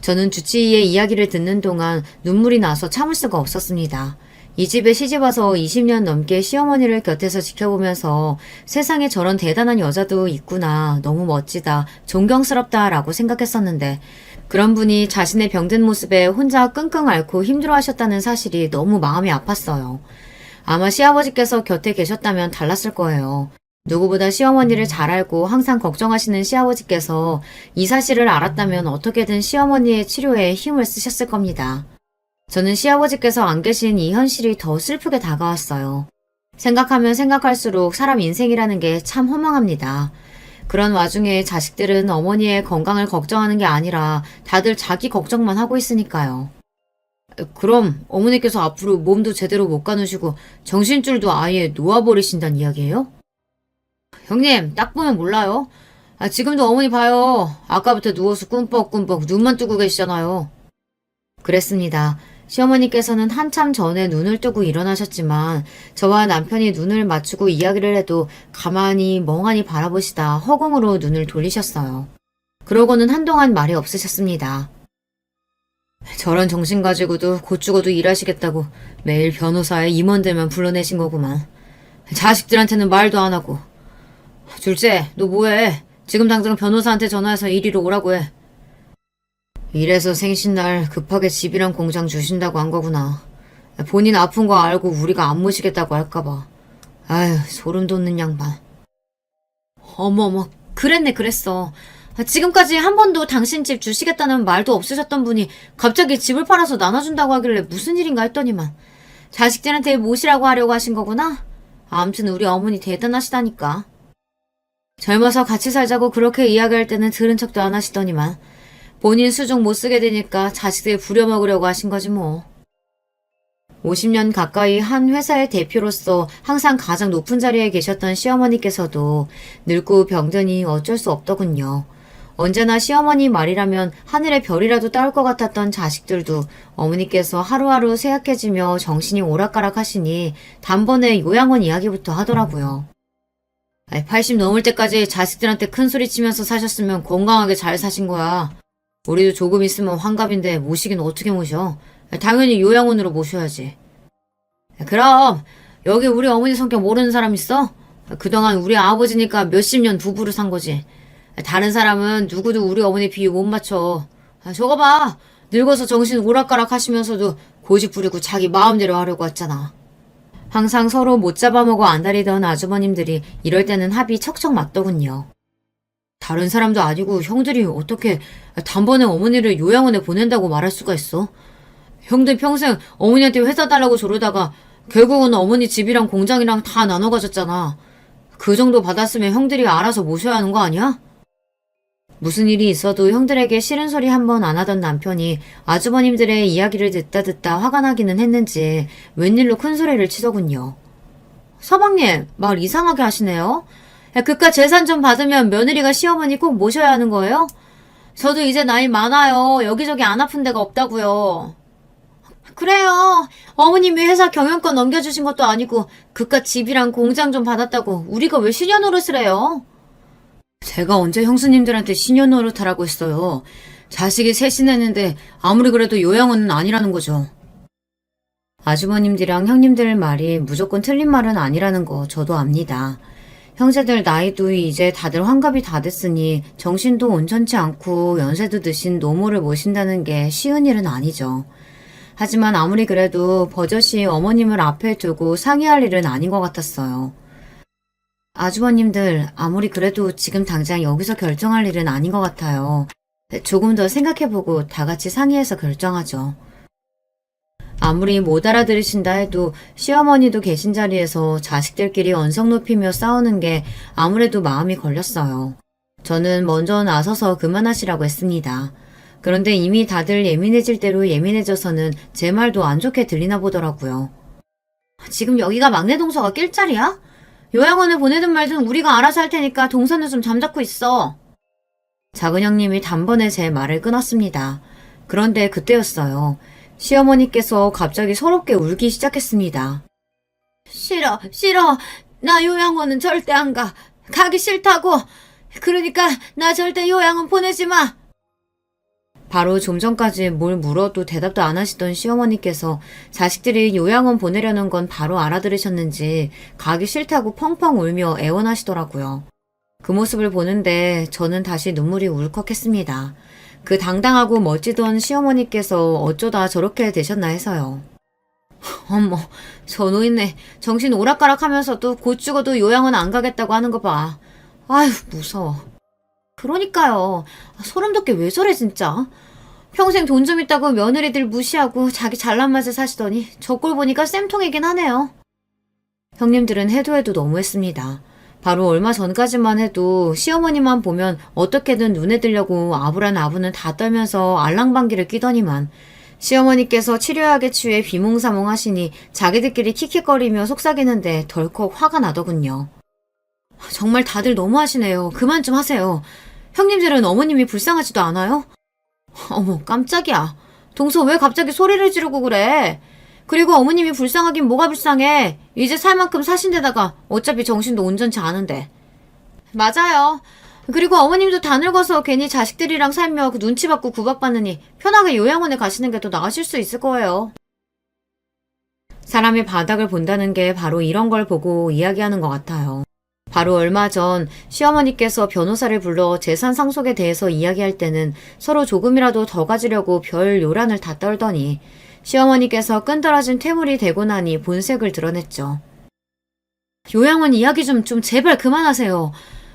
저는 주치의의 이야기를 듣는 동안 눈물이 나서 참을 수가 없었습니다. 이 집에 시집와서 20년 넘게 시어머니를 곁에서 지켜보면서 세상에 저런 대단한 여자도 있구나, 너무 멋지다, 존경스럽다 라고 생각했었는데 그런 분이 자신의 병든 모습에 혼자 끙끙 앓고 힘들어하셨다는 사실이 너무 마음이 아팠어요. 아마 시아버지께서 곁에 계셨다면 달랐을 거예요. 누구보다 시어머니를 잘 알고 항상 걱정하시는 시아버지께서 이 사실을 알았다면 어떻게든 시어머니의 치료에 힘을 쓰셨을 겁니다. 저는 시아버지께서 안 계신 이 현실이 더 슬프게 다가왔어요. 생각하면 생각할수록 사람 인생이라는 게 참 허망합니다. 그런 와중에 자식들은 어머니의 건강을 걱정하는 게 아니라 다들 자기 걱정만 하고 있으니까요. 그럼 어머니께서 앞으로 몸도 제대로 못 가누시고 정신줄도 아예 놓아버리신다는 이야기예요? 형님, 딱 보면 몰라요. 지금도 어머니 봐요. 아까부터 누워서 꿈뻑꿈뻑 눈만 뜨고 계시잖아요. 그랬습니다. 시어머니께서는 한참 전에 눈을 뜨고 일어나셨지만 저와 남편이 눈을 맞추고 이야기를 해도 가만히 멍하니 바라보시다 허공으로 눈을 돌리셨어요. 그러고는 한동안 말이 없으셨습니다. 저런 정신 가지고도 곧 죽어도 일하시겠다고 매일 변호사에 임원들만 불러내신 거구만. 자식들한테는 말도 안 하고. 둘째, 너 뭐해? 지금 당장 변호사한테 전화해서 이리로 오라고 해. 이래서 생신날 급하게 집이랑 공장 주신다고 한 거구나. 본인 아픈 거 알고 우리가 안 모시겠다고 할까봐. 아휴, 소름 돋는 양반. 어머머, 그랬네 그랬어. 지금까지 한 번도 당신 집 주시겠다는 말도 없으셨던 분이 갑자기 집을 팔아서 나눠준다고 하길래 무슨 일인가 했더니만 자식들한테 모시라고 하려고 하신 거구나? 아무튼 우리 어머니 대단하시다니까. 젊어서 같이 살자고 그렇게 이야기할 때는 들은 척도 안 하시더니만 본인 수중 못 쓰게 되니까 자식들 부려먹으려고 하신 거지 뭐. 50년 가까이 한 회사의 대표로서 항상 가장 높은 자리에 계셨던 시어머니께서도 늙고 병드니 어쩔 수 없더군요. 언제나 시어머니 말이라면 하늘의 별이라도 따올 것 같았던 자식들도 어머니께서 하루하루 쇠약해지며 정신이 오락가락 하시니 단번에 요양원 이야기부터 하더라고요. 80 넘을 때까지 자식들한테 큰 소리 치면서 사셨으면 건강하게 잘 사신 거야. 우리도 조금 있으면 환갑인데 모시긴 어떻게 모셔? 당연히 요양원으로 모셔야지. 그럼 여기 우리 어머니 성격 모르는 사람 있어? 그동안 우리 아버지니까 몇십 년 부부로 산 거지. 다른 사람은 누구도 우리 어머니 비유 못 맞춰. 저거 봐. 늙어서 정신 오락가락 하시면서도 고집 부리고 자기 마음대로 하려고 했잖아. 항상 서로 못 잡아먹어 안달이던 아주버님들이 이럴 때는 합이 척척 맞더군요. 다른 사람도 아니고 형들이 어떻게 단번에 어머니를 요양원에 보낸다고 말할 수가 있어? 형들 평생 어머니한테 회사 달라고 조르다가 결국은 어머니 집이랑 공장이랑 다 나눠 가졌잖아. 그 정도 받았으면 형들이 알아서 모셔야 하는 거 아니야? 무슨 일이 있어도 형들에게 싫은 소리 한 번 안 하던 남편이 아주버님들의 이야기를 듣다 화가 나기는 했는지 웬일로 큰 소리를 치더군요. 서방님, 말 이상하게 하시네요. 그깟 재산 좀 받으면 며느리가 시어머니 꼭 모셔야 하는 거예요? 저도 이제 나이 많아요. 여기저기 안 아픈 데가 없다고요. 그래요. 어머님이 회사 경영권 넘겨주신 것도 아니고 그깟 집이랑 공장 좀 받았다고 우리가 왜 시녀 노릇을 해요? 제가 언제 형수님들한테 시녀 노릇하라고 했어요. 자식이 셋이 했는데 아무리 그래도 요양원은 아니라는 거죠. 아주버님들이랑 형님들 말이 무조건 틀린 말은 아니라는 거 저도 압니다. 형제들 나이도 이제 다들 환갑이 다 됐으니 정신도 온전치 않고 연세도 드신 노모를 모신다는 게 쉬운 일은 아니죠. 하지만 아무리 그래도 버젓이 어머님을 앞에 두고 상의할 일은 아닌 것 같았어요. 아주버님들, 아무리 그래도 지금 당장 여기서 결정할 일은 아닌 것 같아요. 조금 더 생각해보고 다 같이 상의해서 결정하죠. 아무리 못 알아들으신다 해도 시어머니도 계신 자리에서 자식들끼리 언성 높이며 싸우는 게 아무래도 마음이 걸렸어요. 저는 먼저 나서서 그만하시라고 했습니다. 그런데 이미 다들 예민해질 대로 예민해져서는 제 말도 안 좋게 들리나 보더라고요. 지금 여기가 막내 동서가 낄 자리야? 요양원에 보내든 말든 우리가 알아서 할 테니까 동서는 좀 잠자코 있어. 작은 형님이 단번에 제 말을 끊었습니다. 그런데 그때였어요. 시어머니께서 갑자기 서럽게 울기 시작했습니다. 싫어, 싫어. 나 요양원은 절대 안 가. 가기 싫다고. 그러니까 나 절대 요양원 보내지 마. 바로 좀 전까지 뭘 물어도 대답도 안 하시던 시어머니께서 자식들이 요양원 보내려는 건 바로 알아들으셨는지 가기 싫다고 펑펑 울며 애원하시더라고요. 그 모습을 보는데 저는 다시 눈물이 울컥했습니다. 그 당당하고 멋지던 시어머니께서 어쩌다 저렇게 되셨나 해서요. 어머, 저 노인네 정신 오락가락하면서도 곧 죽어도 요양원 안 가겠다고 하는 거 봐. 아휴, 무서워. 그러니까요. 소름 돋게 왜 저래 진짜. 평생 돈 좀 있다고 며느리들 무시하고 자기 잘난 맛에 사시더니 저 꼴 보니까 쌤통이긴 하네요. 형님들은 해도 해도 너무했습니다. 바로 얼마 전까지만 해도 시어머니만 보면 어떻게든 눈에 들려고 아부란 아부는 다 떨면서 알랑방귀를 끼더니만 시어머니께서 치료약에 취해 비몽사몽 하시니 자기들끼리 킥킥거리며 속삭이는데 덜컥 화가 나더군요. 정말 다들 너무하시네요. 그만 좀 하세요. 형님들은 어머님이 불쌍하지도 않아요? 어머, 깜짝이야. 동서 왜 갑자기 소리를 지르고 그래? 그리고 어머님이 불쌍하긴 뭐가 불쌍해. 이제 살 만큼 사신 데다가 어차피 정신도 온전치 않은데. 맞아요. 그리고 어머님도 다 늙어서 괜히 자식들이랑 살며 그 눈치 받고 구박받느니 편하게 요양원에 가시는 게 더 나으실 수 있을 거예요. 사람의 바닥을 본다는 게 바로 이런 걸 보고 이야기하는 것 같아요. 바로 얼마 전 시어머니께서 변호사를 불러 재산 상속에 대해서 이야기할 때는 서로 조금이라도 더 가지려고 별 요란을 다 떨더니 시어머니께서 끈떨어진 퇴물이 되고 나니 본색을 드러냈죠. 요양원 이야기 좀 제발 그만하세요.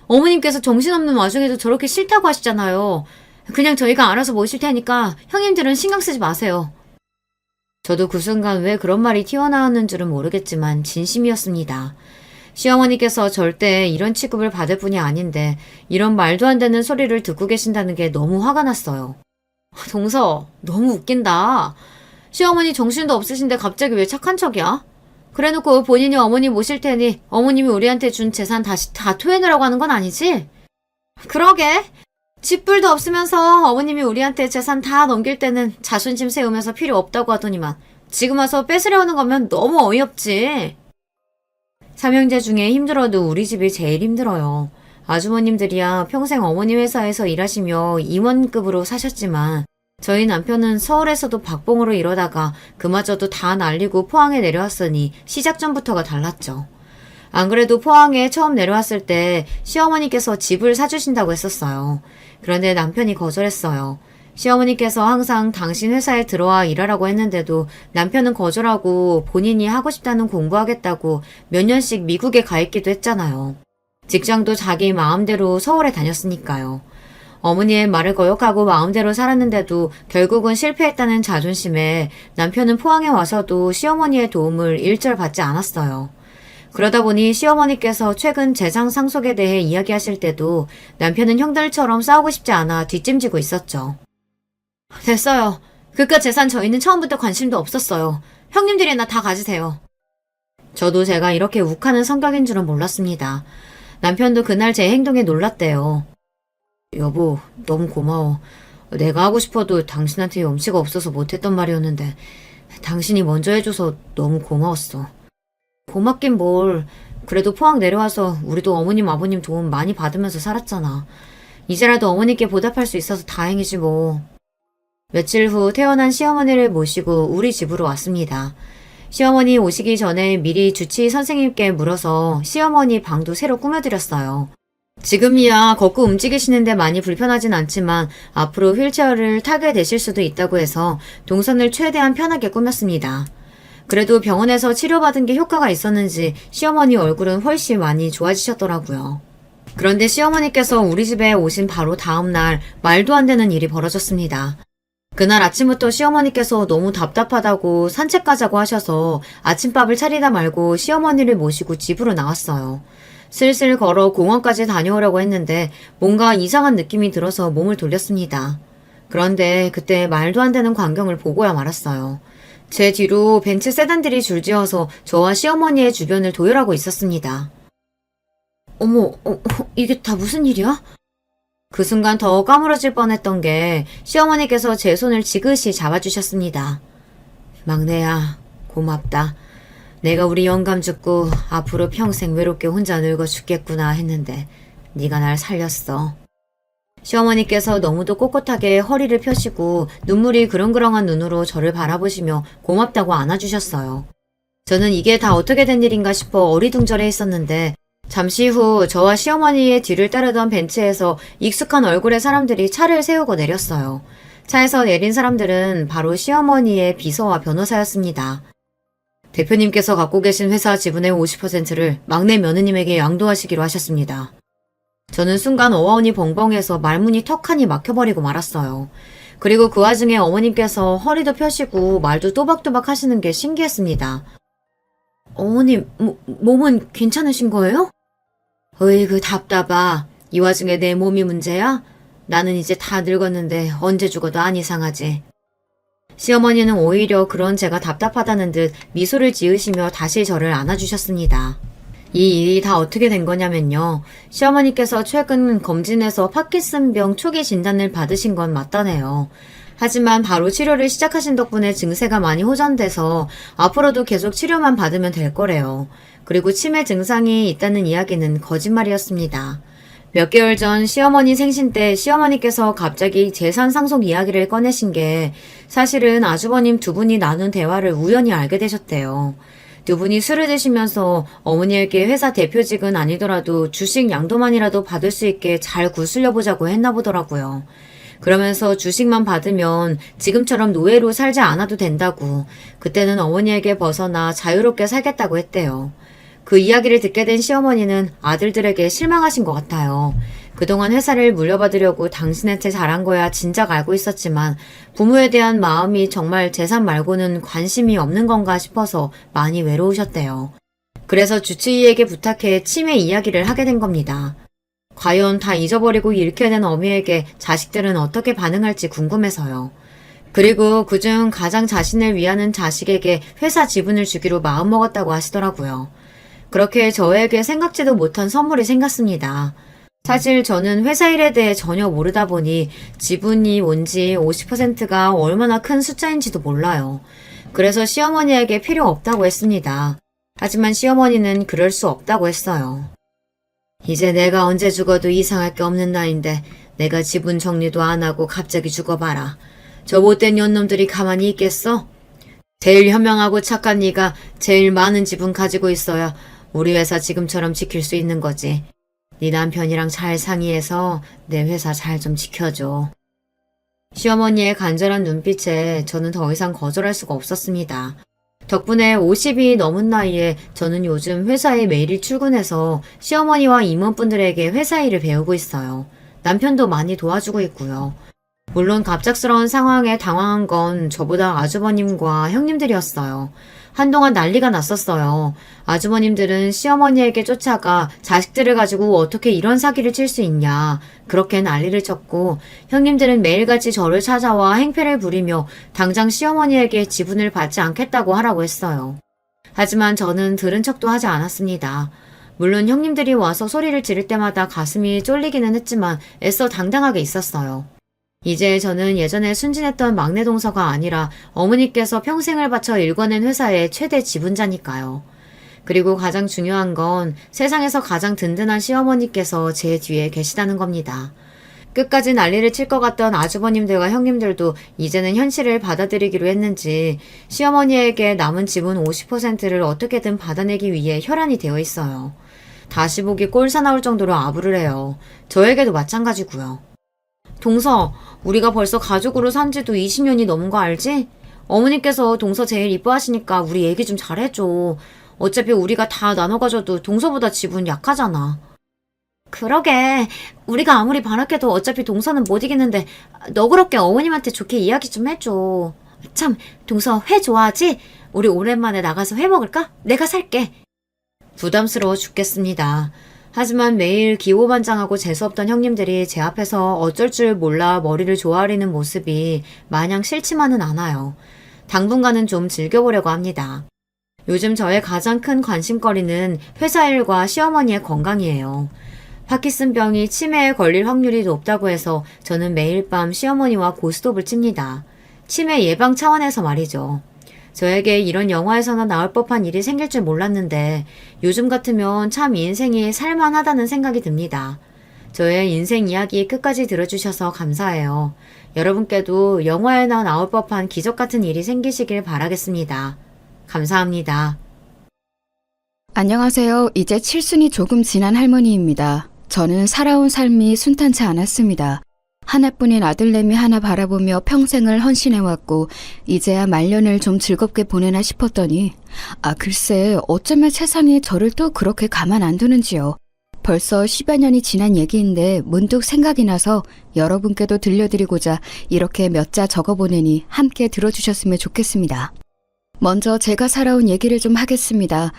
어머님께서 정신없는 와중에도 저렇게 싫다고 하시잖아요. 그냥 저희가 알아서 모실 테니까 형님들은 신경 쓰지 마세요. 저도 그 순간 왜 그런 말이 튀어나왔는 줄은 모르겠지만 진심이었습니다. 시어머니께서 절대 이런 취급을 받을 분이 아닌데 이런 말도 안 되는 소리를 듣고 계신다는 게 너무 화가 났어요. 동서, 너무 웃긴다. 시어머니 정신도 없으신데 갑자기 왜 착한 척이야? 그래놓고 본인이 어머니 모실 테니 어머님이 우리한테 준 재산 다시 다 토해내라고 하는 건 아니지? 그러게. 집불도 없으면서 어머님이 우리한테 재산 다 넘길 때는 자존심 세우면서 필요 없다고 하더니만 지금 와서 뺏으려는 거면 너무 어이없지. 삼형제 중에 힘들어도 우리 집이 제일 힘들어요. 아주머님들이야 평생 어머니 회사에서 일하시며 임원급으로 사셨지만 저희 남편은 서울에서도 박봉으로 일하다가 그마저도 다 날리고 포항에 내려왔으니 시작 전부터가 달랐죠. 안 그래도 포항에 처음 내려왔을 때 시어머니께서 집을 사주신다고 했었어요. 그런데 남편이 거절했어요. 시어머니께서 항상 당신 회사에 들어와 일하라고 했는데도 남편은 거절하고 본인이 하고 싶다는 공부하겠다고 몇 년씩 미국에 가 있기도 했잖아요. 직장도 자기 마음대로 서울에 다녔으니까요. 어머니의 말을 거역하고 마음대로 살았는데도 결국은 실패했다는 자존심에 남편은 포항에 와서도 시어머니의 도움을 일절 받지 않았어요. 그러다 보니 시어머니께서 최근 재산 상속에 대해 이야기하실 때도 남편은 형들처럼 싸우고 싶지 않아 뒷짐지고 있었죠. 됐어요. 그깟 재산 저희는 처음부터 관심도 없었어요. 형님들이나 다 가지세요. 저도 제가 이렇게 욱하는 성격인 줄은 몰랐습니다. 남편도 그날 제 행동에 놀랐대요. 여보, 너무 고마워. 내가 하고 싶어도 당신한테 염치가 없어서 못했던 말이었는데 당신이 먼저 해줘서 너무 고마웠어. 고맙긴 뭘. 그래도 포항 내려와서 우리도 어머님 아버님 도움 많이 받으면서 살았잖아. 이제라도 어머니께 보답할 수 있어서 다행이지 뭐. 며칠 후 태어난 시어머니를 모시고 우리 집으로 왔습니다. 시어머니 오시기 전에 미리 주치의 선생님께 물어서 시어머니 방도 새로 꾸며드렸어요. 지금이야 걷고 움직이시는데 많이 불편하진 않지만 앞으로 휠체어를 타게 되실 수도 있다고 해서 동선을 최대한 편하게 꾸몄습니다. 그래도 병원에서 치료받은 게 효과가 있었는지 시어머니 얼굴은 훨씬 많이 좋아지셨더라고요. 그런데 시어머니께서 우리 집에 오신 바로 다음날 말도 안 되는 일이 벌어졌습니다. 그날 아침부터 시어머니께서 너무 답답하다고 산책 가자고 하셔서 아침밥을 차리다 말고 시어머니를 모시고 집으로 나왔어요. 슬슬 걸어 공원까지 다녀오려고 했는데 뭔가 이상한 느낌이 들어서 몸을 돌렸습니다. 그런데 그때 말도 안 되는 광경을 보고야 말았어요. 제 뒤로 벤츠 세단들이 줄지어서 저와 시어머니의 주변을 도열하고 있었습니다. 어머, 이게 다 무슨 일이야? 그 순간 더 까무러질 뻔했던 게 시어머니께서 제 손을 지그시 잡아주셨습니다. 막내야, 고맙다. 내가 우리 영감 죽고 앞으로 평생 외롭게 혼자 늙어 죽겠구나 했는데 네가 날 살렸어. 시어머니께서 너무도 꼿꼿하게 허리를 펴시고 눈물이 그렁그렁한 눈으로 저를 바라보시며 고맙다고 안아주셨어요. 저는 이게 다 어떻게 된 일인가 싶어 어리둥절해 있었는데 잠시 후 저와 시어머니의 뒤를 따르던 벤츠에서 익숙한 얼굴의 사람들이 차를 세우고 내렸어요. 차에서 내린 사람들은 바로 시어머니의 비서와 변호사였습니다. 대표님께서 갖고 계신 회사 지분의 50%를 막내 며느님에게 양도하시기로 하셨습니다. 저는 순간 어원이 벙벙해서 말문이 턱하니 막혀버리고 말았어요. 그리고 그 와중에 어머님께서 허리도 펴시고 말도 또박또박 하시는 게 신기했습니다. 어머님, 몸은 괜찮으신 거예요? 으이그 답답아. 이 와중에 내 몸이 문제야? 나는 이제 다 늙었는데 언제 죽어도 안 이상하지. 시어머니는 오히려 그런 제가 답답하다는 듯 미소를 지으시며 다시 저를 안아주셨습니다. 이 일이 다 어떻게 된 거냐면요. 시어머니께서 최근 검진에서 파킨슨병 초기 진단을 받으신 건 맞다네요. 하지만 바로 치료를 시작하신 덕분에 증세가 많이 호전돼서 앞으로도 계속 치료만 받으면 될 거래요. 그리고 치매 증상이 있다는 이야기는 거짓말이었습니다. 몇 개월 전 시어머니 생신 때 시어머니께서 갑자기 재산 상속 이야기를 꺼내신 게 사실은 아주버님 두 분이 나눈 대화를 우연히 알게 되셨대요. 두 분이 술을 드시면서 어머니에게 회사 대표직은 아니더라도 주식 양도만이라도 받을 수 있게 잘 구슬려 보자고 했나 보더라고요. 그러면서 주식만 받으면 지금처럼 노예로 살지 않아도 된다고, 그때는 어머니에게 벗어나 자유롭게 살겠다고 했대요. 그 이야기를 듣게 된 시어머니는 아들들에게 실망하신 것 같아요. 그동안 회사를 물려받으려고 당신한테 잘한 거야 진작 알고 있었지만 부모에 대한 마음이 정말 재산 말고는 관심이 없는 건가 싶어서 많이 외로우셨대요. 그래서 주치의에게 부탁해 치매 이야기를 하게 된 겁니다. 과연 다 잊어버리고 잃게 된 어미에게 자식들은 어떻게 반응할지 궁금해서요. 그리고 그중 가장 자신을 위하는 자식에게 회사 지분을 주기로 마음먹었다고 하시더라고요. 그렇게 저에게 생각지도 못한 선물이 생겼습니다. 사실 저는 회사 일에 대해 전혀 모르다 보니 지분이 뭔지 50%가 얼마나 큰 숫자인지도 몰라요. 그래서 시어머니에게 필요 없다고 했습니다. 하지만 시어머니는 그럴 수 없다고 했어요. 이제 내가 언제 죽어도 이상할 게 없는 나이인데 내가 지분 정리도 안 하고 갑자기 죽어봐라. 저 못된 년놈들이 가만히 있겠어? 제일 현명하고 착한 네가 제일 많은 지분 가지고 있어야 우리 회사 지금처럼 지킬 수 있는 거지. 네 남편이랑 잘 상의해서 내 회사 잘 좀 지켜줘. 시어머니의 간절한 눈빛에 저는 더 이상 거절할 수가 없었습니다. 덕분에 50이 넘은 나이에 저는 요즘 회사에 매일 출근해서 시어머니와 임원분들에게 회사 일을 배우고 있어요. 남편도 많이 도와주고 있고요. 물론 갑작스러운 상황에 당황한 건 저보다 아주버님과 형님들이었어요. 한동안 난리가 났었어요. 아주머님들은 시어머니에게 쫓아가 자식들을 가지고 어떻게 이런 사기를 칠 수 있냐, 그렇게 난리를 쳤고, 형님들은 매일같이 저를 찾아와 행패를 부리며 당장 시어머니에게 지분을 받지 않겠다고 하라고 했어요. 하지만 저는 들은 척도 하지 않았습니다. 물론 형님들이 와서 소리를 지를 때마다 가슴이 쫄리기는 했지만 애써 당당하게 있었어요. 이제 저는 예전에 순진했던 막내 동서가 아니라 어머니께서 평생을 바쳐 일궈낸 회사의 최대 지분자니까요. 그리고 가장 중요한 건 세상에서 가장 든든한 시어머니께서 제 뒤에 계시다는 겁니다. 끝까지 난리를 칠 것 같던 아주버님들과 형님들도 이제는 현실을 받아들이기로 했는지 시어머니에게 남은 지분 50%를 어떻게든 받아내기 위해 혈안이 되어 있어요. 다시 보기 꼴사 나올 정도로 아부를 해요. 저에게도 마찬가지고요. 동서, 우리가 벌써 가족으로 산 지도 20년이 넘은 거 알지? 어머니께서 동서 제일 이뻐하시니까 우리 얘기 좀 잘해줘. 어차피 우리가 다 나눠 가져도 동서보다 지분 약하잖아. 그러게. 우리가 아무리 바랄게도 어차피 동서는 못 이기는데 너그럽게 어머님한테 좋게 이야기 좀 해줘. 참, 동서 회 좋아하지? 우리 오랜만에 나가서 회 먹을까? 내가 살게. 부담스러워 죽겠습니다. 하지만 매일 기호반장하고 재수없던 형님들이 제 앞에서 어쩔 줄 몰라 머리를 조아리는 모습이 마냥 싫지만은 않아요. 당분간은 좀 즐겨보려고 합니다. 요즘 저의 가장 큰 관심거리는 회사 일과 시어머니의 건강이에요. 파킨슨병이 치매에 걸릴 확률이 높다고 해서 저는 매일 밤 시어머니와 고스톱을 칩니다. 치매 예방 차원에서 말이죠. 저에게 이런 영화에서나 나올 법한 일이 생길 줄 몰랐는데 요즘 같으면 참 인생이 살만하다는 생각이 듭니다. 저의 인생 이야기 끝까지 들어주셔서 감사해요. 여러분께도 영화에나 나올 법한 기적 같은 일이 생기시길 바라겠습니다. 감사합니다. 안녕하세요. 이제 칠순이 조금 지난 할머니입니다. 저는 살아온 삶이 순탄치 않았습니다. 하나뿐인 아들내미 하나 바라보며 평생을 헌신해왔고 이제야 말년을 좀 즐겁게 보내나 싶었더니 글쎄 어쩌면 세상이 저를 또 그렇게 가만 안 두는지요. 벌써 10여 년이 지난 얘기인데 문득 생각이 나서 여러분께도 들려드리고자 이렇게 몇 자 적어보내니 함께 들어주셨으면 좋겠습니다. 먼저 제가 살아온 얘기를 좀 하겠습니다.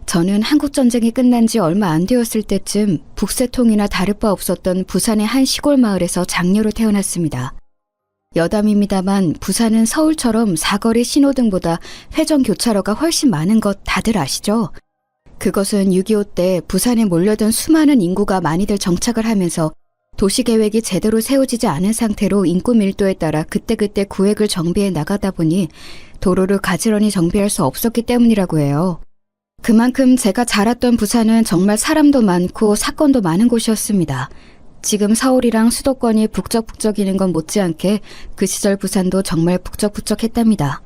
저는 한국전쟁이 끝난 지 얼마 안 되었을 때쯤 북새통이나 다를 바 없었던 부산의 한 시골 마을에서 장녀로 태어났습니다. 여담입니다만 부산은 서울처럼 사거리 신호등보다 회전교차로가 훨씬 많은 것 다들 아시죠? 그것은 6.25 때 부산에 몰려든 수많은 인구가 많이들 정착을 하면서 도시계획이 제대로 세워지지 않은 상태로 인구 밀도에 따라 그때그때 구획을 정비해 나가다 보니 도로를 가지런히 정비할 수 없었기 때문이라고 해요. 그만큼 제가 자랐던 부산은 정말 사람도 많고 사건도 많은 곳이었습니다. 지금 서울이랑 수도권이 북적북적이는 건 못지않게 그 시절 부산도 정말 북적북적했답니다.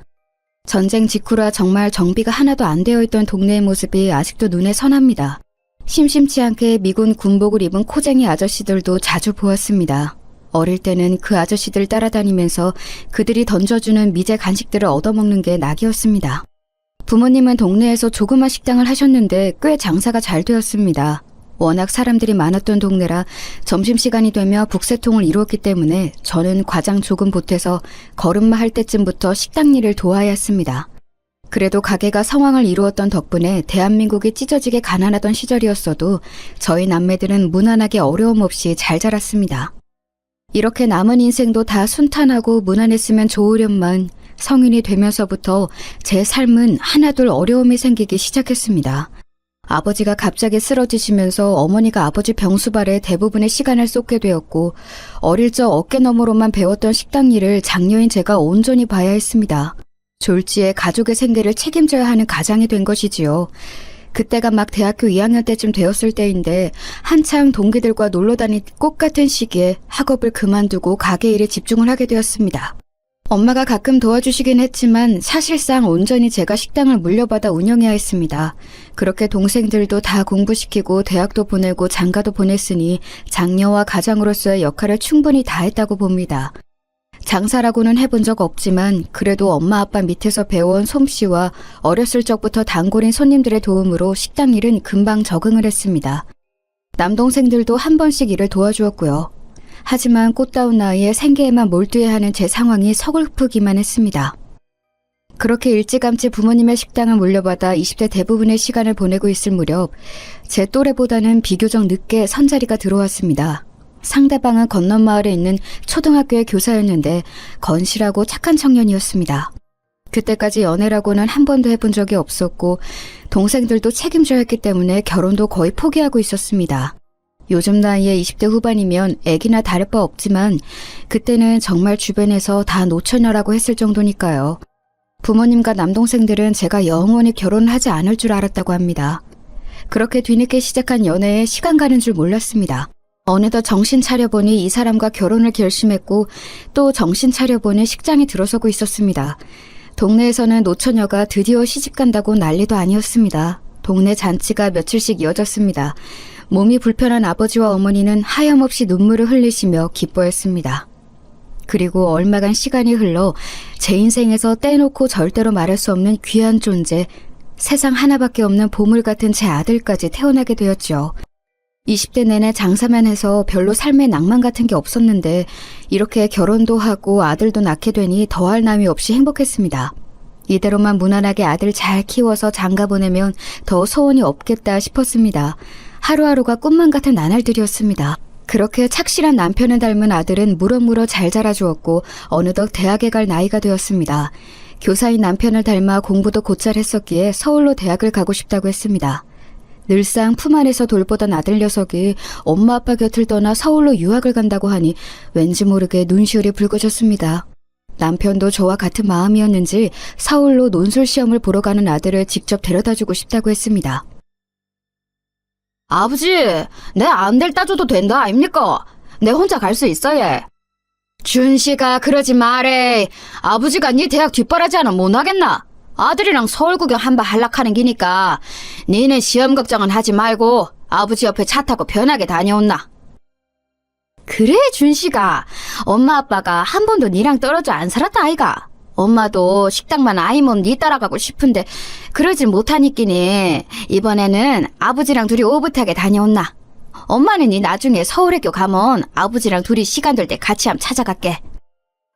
전쟁 직후라 정말 정비가 하나도 안 되어 있던 동네의 모습이 아직도 눈에 선합니다. 심심치 않게 미군 군복을 입은 코쟁이 아저씨들도 자주 보았습니다. 어릴 때는 그 아저씨들 따라다니면서 그들이 던져주는 미제 간식들을 얻어먹는 게 낙이었습니다. 부모님은 동네에서 조그만 식당을 하셨는데 꽤 장사가 잘 되었습니다. 워낙 사람들이 많았던 동네라 점심시간이 되며 북새통을 이루었기 때문에 저는 과장 조금 보태서 걸음마 할 때쯤부터 식당 일을 도와야 했습니다. 그래도 가게가 성황을 이루었던 덕분에 대한민국이 찢어지게 가난하던 시절이었어도 저희 남매들은 무난하게 어려움 없이 잘 자랐습니다. 이렇게 남은 인생도 다 순탄하고 무난했으면 좋으련만 성인이 되면서부터 제 삶은 하나둘 어려움이 생기기 시작했습니다. 아버지가 갑자기 쓰러지시면서 어머니가 아버지 병수발에 대부분의 시간을 쏟게 되었고 어릴 적 어깨너머로만 배웠던 식당 일을 장녀인 제가 온전히 봐야 했습니다. 졸지에 가족의 생계를 책임져야 하는 가장이 된 것이지요. 그때가 막 대학교 2학년 때쯤 되었을 때인데 한창 동기들과 놀러 다닐 꽃 같은 시기에 학업을 그만두고 가게 일에 집중을 하게 되었습니다. 엄마가 가끔 도와주시긴 했지만 사실상 온전히 제가 식당을 물려받아 운영해야 했습니다. 그렇게 동생들도 다 공부시키고 대학도 보내고 장가도 보냈으니 장녀와 가장으로서의 역할을 충분히 다했다고 봅니다. 장사라고는 해본 적 없지만 그래도 엄마 아빠 밑에서 배워온 솜씨와 어렸을 적부터 단골인 손님들의 도움으로 식당 일은 금방 적응을 했습니다. 남동생들도 한 번씩 일을 도와주었고요. 하지만 꽃다운 나이에 생계에만 몰두해야 하는 제 상황이 서글프기만 했습니다. 그렇게 일찌감치 부모님의 식당을 물려받아 20대 대부분의 시간을 보내고 있을 무렵 제 또래보다는 비교적 늦게 선자리가 들어왔습니다. 상대방은 건넌 마을에 있는 초등학교의 교사였는데 건실하고 착한 청년이었습니다. 그때까지 연애라고는 한 번도 해본 적이 없었고 동생들도 책임져야 했기 때문에 결혼도 거의 포기하고 있었습니다. 요즘 나이에 20대 후반이면 애기나 다를 바 없지만 그때는 정말 주변에서 다 노처녀라고 했을 정도니까요. 부모님과 남동생들은 제가 영원히 결혼을 하지 않을 줄 알았다고 합니다. 그렇게 뒤늦게 시작한 연애에 시간 가는 줄 몰랐습니다. 어느덧 정신 차려보니 이 사람과 결혼을 결심했고 또 정신 차려보니 식장에 들어서고 있었습니다. 동네에서는 노처녀가 드디어 시집간다고 난리도 아니었습니다. 동네 잔치가 며칠씩 이어졌습니다. 몸이 불편한 아버지와 어머니는 하염없이 눈물을 흘리시며 기뻐했습니다. 그리고 얼마간 시간이 흘러 제 인생에서 떼놓고 절대로 말할 수 없는 귀한 존재, 세상 하나밖에 없는 보물 같은 제 아들까지 태어나게 되었죠. 20대 내내 장사만 해서 별로 삶의 낭만 같은 게 없었는데 이렇게 결혼도 하고 아들도 낳게 되니 더할 나위 없이 행복했습니다. 이대로만 무난하게 아들 잘 키워서 장가 보내면 더 소원이 없겠다 싶었습니다. 하루하루가 꿈만 같은 나날들이었습니다. 그렇게 착실한 남편을 닮은 아들은 무럭무럭 잘 자라주었고 어느덧 대학에 갈 나이가 되었습니다. 교사인 남편을 닮아 공부도 곧잘 했었기에 서울로 대학을 가고 싶다고 했습니다. 늘상 품 안에서 돌보던 아들 녀석이 엄마 아빠 곁을 떠나 서울로 유학을 간다고 하니 왠지 모르게 눈시울이 붉어졌습니다. 남편도 저와 같은 마음이었는지 서울로 논술 시험을 보러 가는 아들을 직접 데려다주고 싶다고 했습니다. 아버지, 내 안 될 따줘도 된다 아닙니까? 내 혼자 갈 수 있어 얘. 준씨가 그러지 말해. 아버지가 네 대학 뒷바라지 하나 못 하겠나? 아들이랑 서울 구경 한번 할락하는 기니까 니는 시험 걱정은 하지 말고 아버지 옆에 차 타고 편하게 다녀온나. 그래 준씨가 엄마 아빠가 한 번도 니랑 떨어져 안 살았다 아이가. 엄마도 식당만 아이 몸 니 따라가고 싶은데 그러질 못하니끼니 이번에는 아버지랑 둘이 오붓하게 다녀온나. 엄마는 니 나중에 서울학교 가면 아버지랑 둘이 시간 될 때 같이 함 찾아갈게.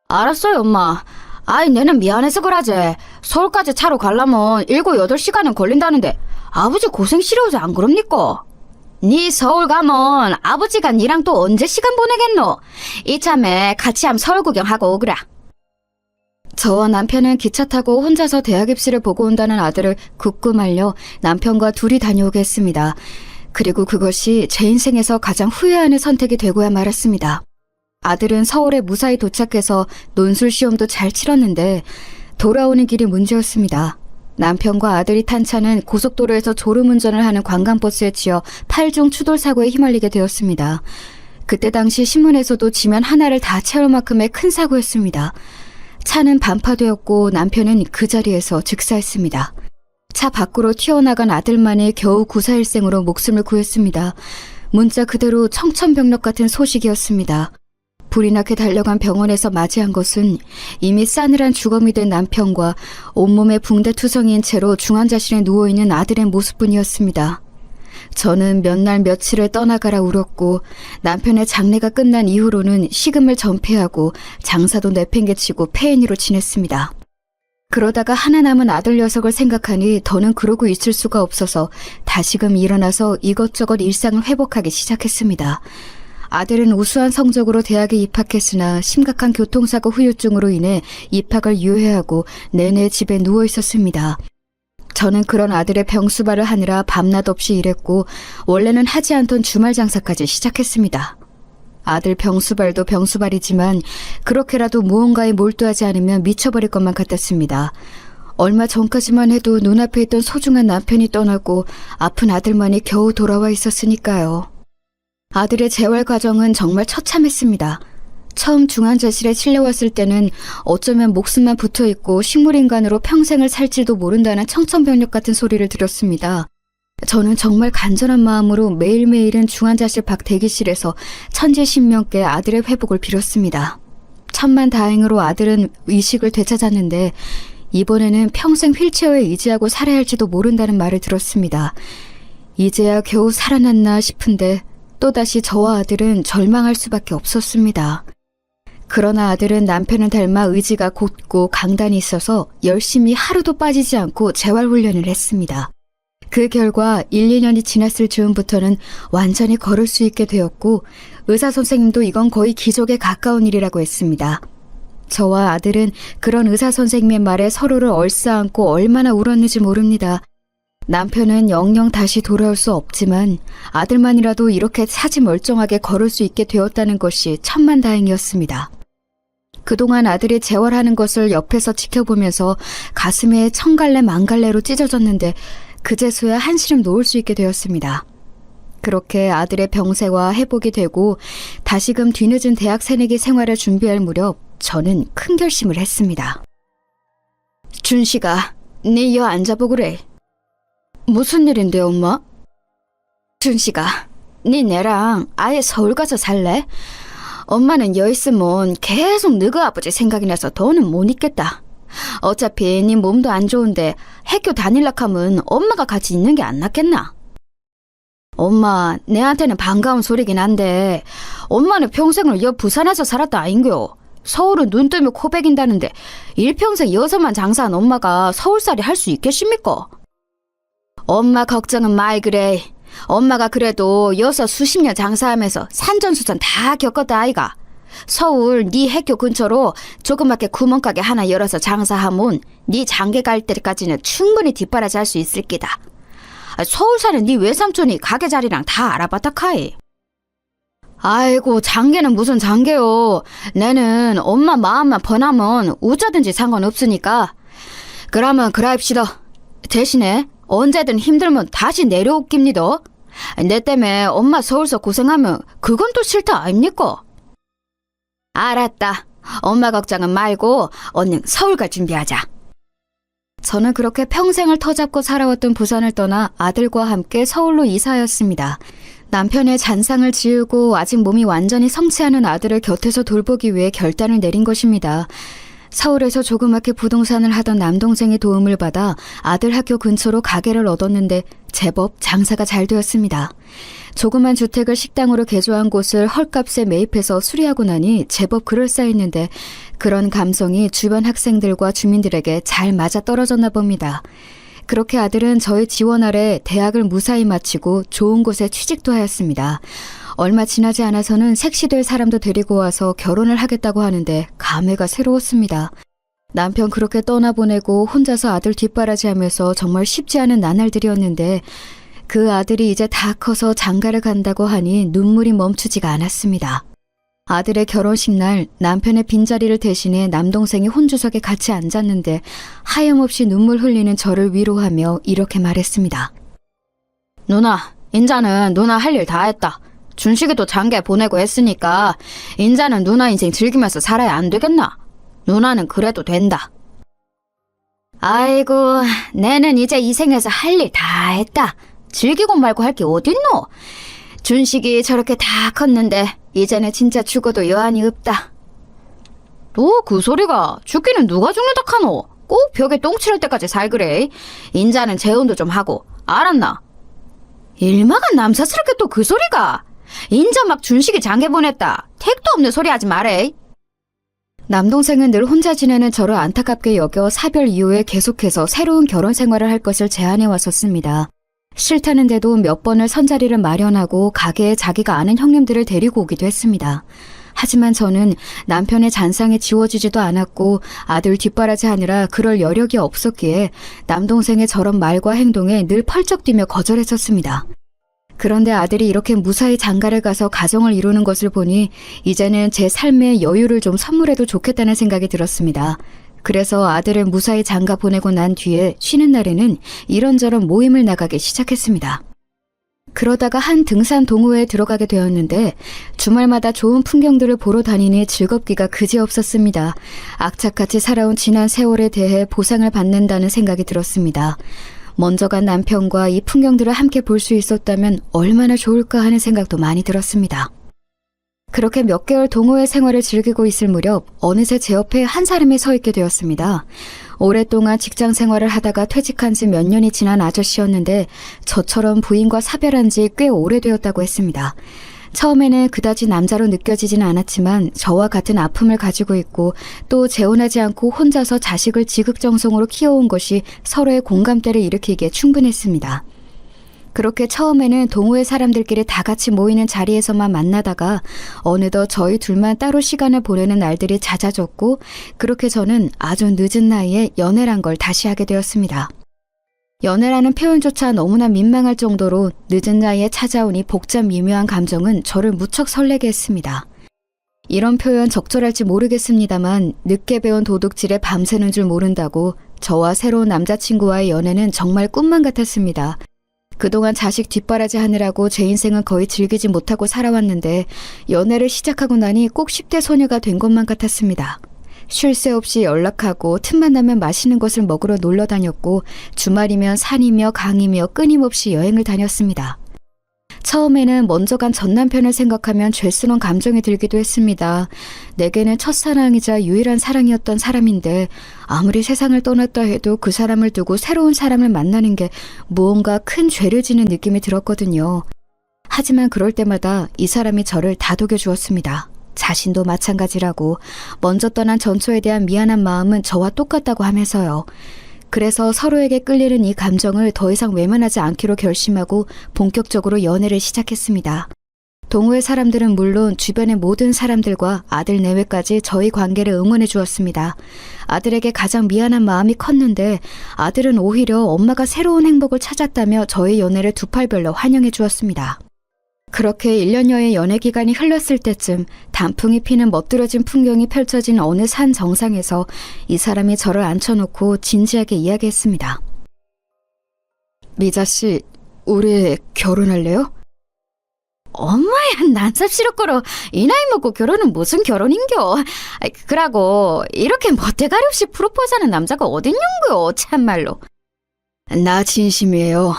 알았어요 엄마. 아이 내는 미안해서 그러지. 서울까지 차로 가려면 7, 8시간은 걸린다는데 아버지 고생 싫어하지 안 그럽니까? 니 서울 가면 아버지가 니랑 또 언제 시간 보내겠노? 이참에 같이 함 서울 구경하고 오그라. 저와 남편은 기차 타고 혼자서 대학 입시를 보고 온다는 아들을 굳고 말려 남편과 둘이 다녀오게 했습니다. 그리고 그것이 제 인생에서 가장 후회하는 선택이 되고야 말았습니다. 아들은 서울에 무사히 도착해서 논술 시험도 잘 치렀는데 돌아오는 길이 문제였습니다. 남편과 아들이 탄 차는 고속도로에서 졸음운전을 하는 관광버스에 치여 8중 추돌 사고에 휘말리게 되었습니다. 그때 당시 신문에서도 지면 하나를 다 채울 만큼의 큰 사고였습니다. 차는 반파되었고 남편은 그 자리에서 즉사했습니다. 차 밖으로 튀어나간 아들만이 겨우 구사일생으로 목숨을 구했습니다. 문자 그대로 청천벽력 같은 소식이었습니다. 불이 나게 달려간 병원에서 맞이한 것은 이미 싸늘한 주검이 된 남편과 온몸에 붕대투성이인 채로 중환자실에 누워있는 아들의 모습뿐이었습니다. 저는 몇 날 며칠을 떠나가라 울었고 남편의 장례가 끝난 이후로는 식음을 전폐하고 장사도 내팽개치고 폐인으로 지냈습니다. 그러다가 하나 남은 아들 녀석을 생각하니 더는 그러고 있을 수가 없어서 다시금 일어나서 이것저것 일상을 회복하기 시작했습니다. 아들은 우수한 성적으로 대학에 입학했으나 심각한 교통사고 후유증으로 인해 입학을 유예하고 내내 집에 누워 있었습니다. 저는 그런 아들의 병수발을 하느라 밤낮 없이 일했고 원래는 하지 않던 주말 장사까지 시작했습니다. 아들 병수발도 병수발이지만 그렇게라도 무언가에 몰두하지 않으면 미쳐버릴 것만 같았습니다. 얼마 전까지만 해도 눈앞에 있던 소중한 남편이 떠나고 아픈 아들만이 겨우 돌아와 있었으니까요. 아들의 재활 과정은 정말 처참했습니다. 처음 중환자실에 실려왔을 때는 어쩌면 목숨만 붙어있고 식물인간으로 평생을 살지도 모른다는 청천벽력 같은 소리를 들었습니다. 저는 정말 간절한 마음으로 매일매일은 중환자실 밖 대기실에서 천지신명께 아들의 회복을 빌었습니다. 천만다행으로 아들은 의식을 되찾았는데 이번에는 평생 휠체어에 의지하고 살아야 할지도 모른다는 말을 들었습니다. 이제야 겨우 살아났나 싶은데 또다시 저와 아들은 절망할 수밖에 없었습니다. 그러나 아들은 남편을 닮아 의지가 곧고 강단이 있어서 열심히 하루도 빠지지 않고 재활훈련을 했습니다. 그 결과 1, 2년이 지났을 즈음부터는 완전히 걸을 수 있게 되었고 의사선생님도 이건 거의 기적에 가까운 일이라고 했습니다. 저와 아들은 그런 의사선생님의 말에 서로를 얼싸안고 얼마나 울었는지 모릅니다. 남편은 영영 다시 돌아올 수 없지만 아들만이라도 이렇게 사지 멀쩡하게 걸을 수 있게 되었다는 것이 천만다행이었습니다. 그동안 아들이 재활하는 것을 옆에서 지켜보면서 가슴에 천갈래 만갈래로 찢어졌는데 그제서야 한시름 놓을 수 있게 되었습니다. 그렇게 아들의 병세와 회복이 되고 다시금 뒤늦은 대학 새내기 생활을 준비할 무렵 저는 큰 결심을 했습니다. 준씨가 네 여 앉아보구래. 무슨 일인데 엄마? 준씨가 네 내랑 아예 서울 가서 살래? 엄마는 여 있으면 계속 너희 아버지 생각이 나서 더는 못 있겠다. 어차피 네 몸도 안 좋은데 학교 다닐락 하면 엄마가 같이 있는 게 안 낫겠나? 엄마, 내한테는 반가운 소리긴 한데 엄마는 평생을 여 부산에서 살았다 아인겨. 서울은 눈 뜨면 코 베긴다는데 일평생 여서만 장사한 엄마가 서울살이 할 수 있겠습니까? 엄마 걱정은 마이 그래. 엄마가 그래도 여서 수십 년 장사하면서 산전수전 다 겪었다 아이가. 서울 네 학교 근처로 조그맣게 구멍가게 하나 열어서 장사하면 네 장계 갈 때까지는 충분히 뒷바라지 할 수 있을 기다. 서울 사는 네 외삼촌이 가게 자리랑 다 알아봤다 카이. 아이고 장계는 무슨 장계요. 내는 엄마 마음만 번하면 어쩌든지 상관없으니까. 그러면 그라입시다. 대신에 언제든 힘들면 다시 내려올깁니다. 내 때문에 엄마 서울서 고생하면 그건 또 싫다 아닙니까? 알았다. 엄마 걱정은 말고 얼른 서울 갈 준비하자. 저는 그렇게 평생을 터잡고 살아왔던 부산을 떠나 아들과 함께 서울로 이사하였습니다. 남편의 잔상을 지우고 아직 몸이 완전히 성치 않은 아들을 곁에서 돌보기 위해 결단을 내린 것입니다. 서울에서 조그맣게 부동산을 하던 남동생의 도움을 받아 아들 학교 근처로 가게를 얻었는데 제법 장사가 잘 되었습니다. 조그만 주택을 식당으로 개조한 곳을 헐값에 매입해서 수리하고 나니 제법 그럴싸했는데 그런 감성이 주변 학생들과 주민들에게 잘 맞아떨어졌나 봅니다. 그렇게 아들은 저의 지원 아래 대학을 무사히 마치고 좋은 곳에 취직도 하였습니다. 얼마 지나지 않아서는 색시될 사람도 데리고 와서 결혼을 하겠다고 하는데 감회가 새로웠습니다. 남편 그렇게 떠나보내고 혼자서 아들 뒷바라지하면서 정말 쉽지 않은 나날들이었는데 그 아들이 이제 다 커서 장가를 간다고 하니 눈물이 멈추지가 않았습니다. 아들의 결혼식 날 남편의 빈자리를 대신해 남동생이 혼주석에 같이 앉았는데 하염없이 눈물 흘리는 저를 위로하며 이렇게 말했습니다. 누나, 인자는 누나 할 일 다 했다. 준식이도 장가 보내고 했으니까 인자는 누나 인생 즐기면서 살아야 안 되겠나? 누나는 그래도 된다. 아이고, 내는 이제 이 생에서 할 일 다 했다. 즐기고 말고 할 게 어딨노? 준식이 저렇게 다 컸는데 이제는 진짜 죽어도 여한이 없다. 너 그 소리가 죽기는 누가 죽는다 카노? 꼭 벽에 똥 칠할 때까지 살그래. 인자는 재혼도 좀 하고 알았나? 일마가 남사스럽게 또 그 소리가. 인자 막 준식이 장가 보냈다. 택도 없는 소리 하지 말해. 남동생은 늘 혼자 지내는 저를 안타깝게 여겨 사별 이후에 계속해서 새로운 결혼 생활을 할 것을 제안해 왔었습니다. 싫다는데도 몇 번을 선자리를 마련하고 가게에 자기가 아는 형님들을 데리고 오기도 했습니다. 하지만 저는 남편의 잔상이 지워지지도 않았고 아들 뒷바라지 하느라 그럴 여력이 없었기에 남동생의 저런 말과 행동에 늘 펄쩍 뛰며 거절했었습니다. 그런데 아들이 이렇게 무사히 장가를 가서 가정을 이루는 것을 보니 이제는 제 삶의 여유를 좀 선물해도 좋겠다는 생각이 들었습니다. 그래서 아들을 무사히 장가 보내고 난 뒤에 쉬는 날에는 이런저런 모임을 나가기 시작했습니다. 그러다가 한 등산 동호회에 들어가게 되었는데 주말마다 좋은 풍경들을 보러 다니니 즐겁기가 그지없었습니다. 악착같이 살아온 지난 세월에 대해 보상을 받는다는 생각이 들었습니다. 먼저 간 남편과 이 풍경들을 함께 볼 수 있었다면 얼마나 좋을까 하는 생각도 많이 들었습니다. 그렇게 몇 개월 동호회 생활을 즐기고 있을 무렵 어느새 제 옆에 한 사람이 서 있게 되었습니다. 오랫동안 직장 생활을 하다가 퇴직한 지 몇 년이 지난 아저씨였는데 저처럼 부인과 사별한 지 꽤 오래되었다고 했습니다. 처음에는 그다지 남자로 느껴지지는 않았지만 저와 같은 아픔을 가지고 있고 또 재혼하지 않고 혼자서 자식을 지극정성으로 키워온 것이 서로의 공감대를 일으키기에 충분했습니다. 그렇게 처음에는 동호회 사람들끼리 다 같이 모이는 자리에서만 만나다가 어느덧 저희 둘만 따로 시간을 보내는 날들이 잦아졌고 그렇게 저는 아주 늦은 나이에 연애란 걸 다시 하게 되었습니다. 연애라는 표현조차 너무나 민망할 정도로 늦은 나이에 찾아온 이 복잡 미묘한 감정은 저를 무척 설레게 했습니다. 이런 표현 적절할지 모르겠습니다만 늦게 배운 도둑질에 밤새는 줄 모른다고 저와 새로운 남자친구와의 연애는 정말 꿈만 같았습니다. 그동안 자식 뒷바라지 하느라고 제 인생은 거의 즐기지 못하고 살아왔는데 연애를 시작하고 나니 꼭 10대 소녀가 된 것만 같았습니다. 쉴 새 없이 연락하고 틈만 나면 맛있는 것을 먹으러 놀러 다녔고 주말이면 산이며 강이며 끊임없이 여행을 다녔습니다. 처음에는 먼저 간 전 남편을 생각하면 죄스러운 감정이 들기도 했습니다. 내게는 첫사랑이자 유일한 사랑이었던 사람인데 아무리 세상을 떠났다 해도 그 사람을 두고 새로운 사람을 만나는 게 무언가 큰 죄를 지는 느낌이 들었거든요. 하지만 그럴 때마다 이 사람이 저를 다독여 주었습니다. 자신도 마찬가지라고, 먼저 떠난 전초에 대한 미안한 마음은 저와 똑같다고 하면서요. 그래서 서로에게 끌리는 이 감정을 더 이상 외면하지 않기로 결심하고 본격적으로 연애를 시작했습니다. 동호회 사람들은 물론 주변의 모든 사람들과 아들 내외까지 저희 관계를 응원해 주었습니다. 아들에게 가장 미안한 마음이 컸는데 아들은 오히려 엄마가 새로운 행복을 찾았다며 저희 연애를 두 팔별로 환영해 주었습니다. 그렇게 1년여의 연애 기간이 흘렀을 때쯤 단풍이 피는 멋들어진 풍경이 펼쳐진 어느 산 정상에서 이 사람이 저를 앉혀놓고 진지하게 이야기했습니다. 미자 씨, 우리 결혼할래요? 엄마야, 난삽시럽고로 이 나이 먹고 결혼은 무슨 결혼인겨. 그러고 이렇게 멋대가리 없이 프로포즈하는 남자가 어딨냐고요, 참말로. 나 진심이에요.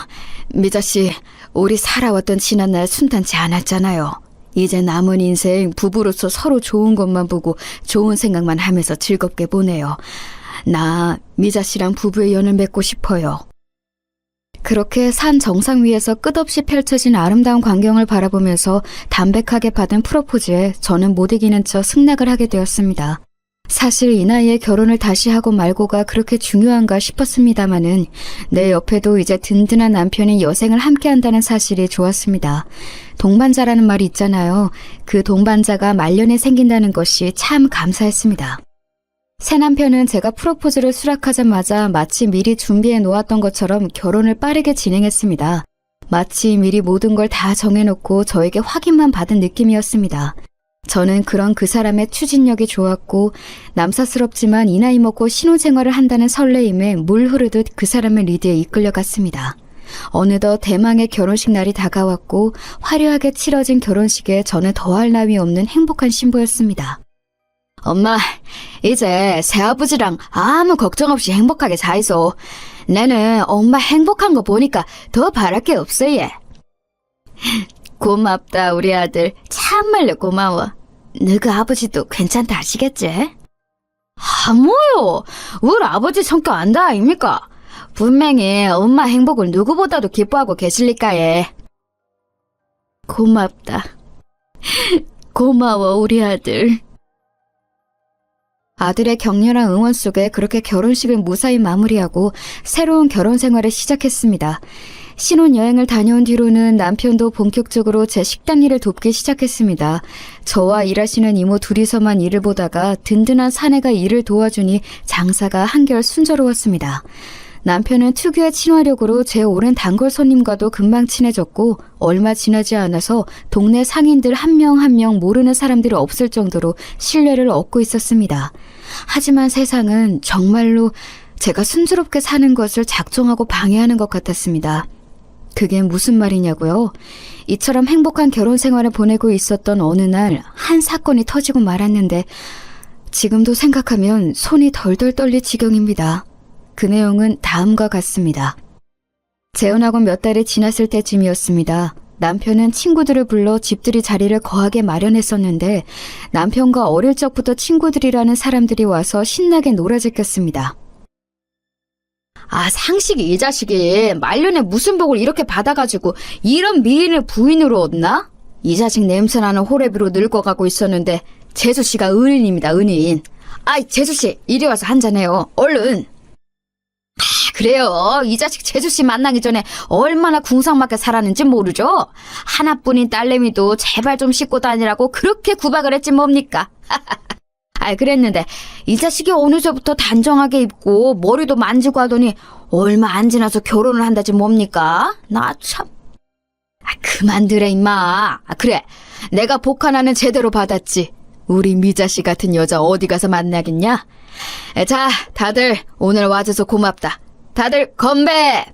미자 씨, 우리 살아왔던 지난날 순탄치 않았잖아요. 이제 남은 인생 부부로서 서로 좋은 것만 보고 좋은 생각만 하면서 즐겁게 보내요. 나 미자 씨랑 부부의 연을 맺고 싶어요. 그렇게 산 정상 위에서 끝없이 펼쳐진 아름다운 광경을 바라보면서 담백하게 받은 프로포즈에 저는 못 이기는 척 승낙을 하게 되었습니다. 사실 이 나이에 결혼을 다시 하고 말고가 그렇게 중요한가 싶었습니다마는 내 옆에도 이제 든든한 남편이 여생을 함께한다는 사실이 좋았습니다. 동반자라는 말이 있잖아요. 그 동반자가 말년에 생긴다는 것이 참 감사했습니다. 새 남편은 제가 프로포즈를 수락하자마자 마치 미리 준비해 놓았던 것처럼 결혼을 빠르게 진행했습니다. 마치 미리 모든 걸 다 정해놓고 저에게 확인만 받은 느낌이었습니다. 저는 그런 그 사람의 추진력이 좋았고 남사스럽지만 이 나이 먹고 신혼생활을 한다는 설레임에 물 흐르듯 그 사람의 리드에 이끌려갔습니다. 어느덧 대망의 결혼식 날이 다가왔고 화려하게 치러진 결혼식에 저는 더할 나위 없는 행복한 신부였습니다. 엄마, 이제 새아버지랑 아무 걱정 없이 행복하게 사이소. 나는 엄마 행복한 거 보니까 더 바랄 게 없어, 얘. 고맙다, 우리 아들. 참말로 고마워. 너그 아버지도 괜찮다 하시겠지? 뭐요? 우리 아버지 성격 안다 아닙니까? 분명히 엄마 행복을 누구보다도 기뻐하고 계실니까예. 고맙다. 고마워, 우리 아들. 아들의 격렬한 응원 속에 그렇게 결혼식을 무사히 마무리하고 새로운 결혼 생활을 시작했습니다. 신혼여행을 다녀온 뒤로는 남편도 본격적으로 제 식당 일을 돕기 시작했습니다. 저와 일하시는 이모 둘이서만 일을 보다가 든든한 사내가 일을 도와주니 장사가 한결 순조로웠습니다. 남편은 특유의 친화력으로 제 오랜 단골 손님과도 금방 친해졌고 얼마 지나지 않아서 동네 상인들 한 명 한 명 모르는 사람들이 없을 정도로 신뢰를 얻고 있었습니다. 하지만 세상은 정말로 제가 순조롭게 사는 것을 작정하고 방해하는 것 같았습니다. 그게 무슨 말이냐고요? 이처럼 행복한 결혼 생활을 보내고 있었던 어느 날 한 사건이 터지고 말았는데 지금도 생각하면 손이 덜덜 떨릴 지경입니다. 그 내용은 다음과 같습니다. 재혼하고 몇 달이 지났을 때쯤이었습니다. 남편은 친구들을 불러 집들이 자리를 거하게 마련했었는데 남편과 어릴 적부터 친구들이라는 사람들이 와서 신나게 놀아제꼈습니다. 상식이 이 자식이 말년에 무슨 복을 이렇게 받아가지고 이런 미인을 부인으로 얻나? 이 자식 냄새나는 호래비로 늙어가고 있었는데 재수씨가 은인입니다, 은인. 재수씨 이리 와서 한잔해요, 얼른. 그래요. 이 자식 재수씨 만나기 전에 얼마나 궁상맞게 살았는지 모르죠? 하나뿐인 딸내미도 제발 좀 씻고 다니라고 그렇게 구박을 했지 뭡니까? 그랬는데 이 자식이 어느새부터 단정하게 입고 머리도 만지고 하더니 얼마 안 지나서 결혼을 한다지 뭡니까? 나 참. 그만두래 임마. 그래, 내가 복 하나는 제대로 받았지. 우리 미자씨 같은 여자 어디 가서 만나겠냐? 자, 다들 오늘 와줘서 고맙다. 다들 건배!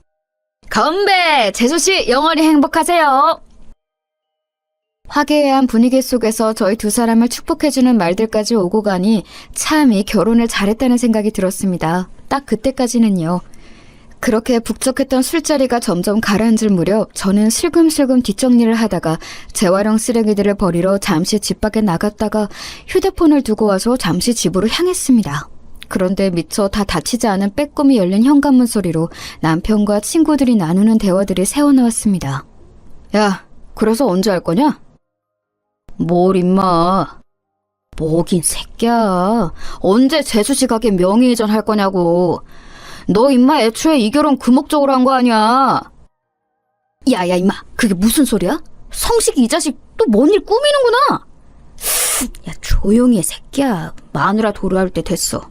건배! 재수씨 영원히 행복하세요. 화기애애한 분위기 속에서 저희 두 사람을 축복해주는 말들까지 오고 가니 참 이 결혼을 잘했다는 생각이 들었습니다. 딱 그때까지는요. 그렇게 북적했던 술자리가 점점 가라앉을 무렵 저는 슬금슬금 뒷정리를 하다가 재활용 쓰레기들을 버리러 잠시 집 밖에 나갔다가 휴대폰을 두고 와서 잠시 집으로 향했습니다. 그런데 미처 다 닫히지 않은 빼꼼히 열린 현관문 소리로 남편과 친구들이 나누는 대화들이 새어나왔습니다. 야, 그래서 언제 할 거냐? 뭘 임마. 뭐긴 새끼야. 언제 제주시 가게 명의 이전할 거냐고. 너 임마 애초에 이 결혼 그 목적으로 한 거 아니야. 야야 임마, 그게 무슨 소리야? 성식이 이 자식 또 뭔 일 꾸미는구나. 야 조용히 해 새끼야. 마누라 도루할 때 됐어.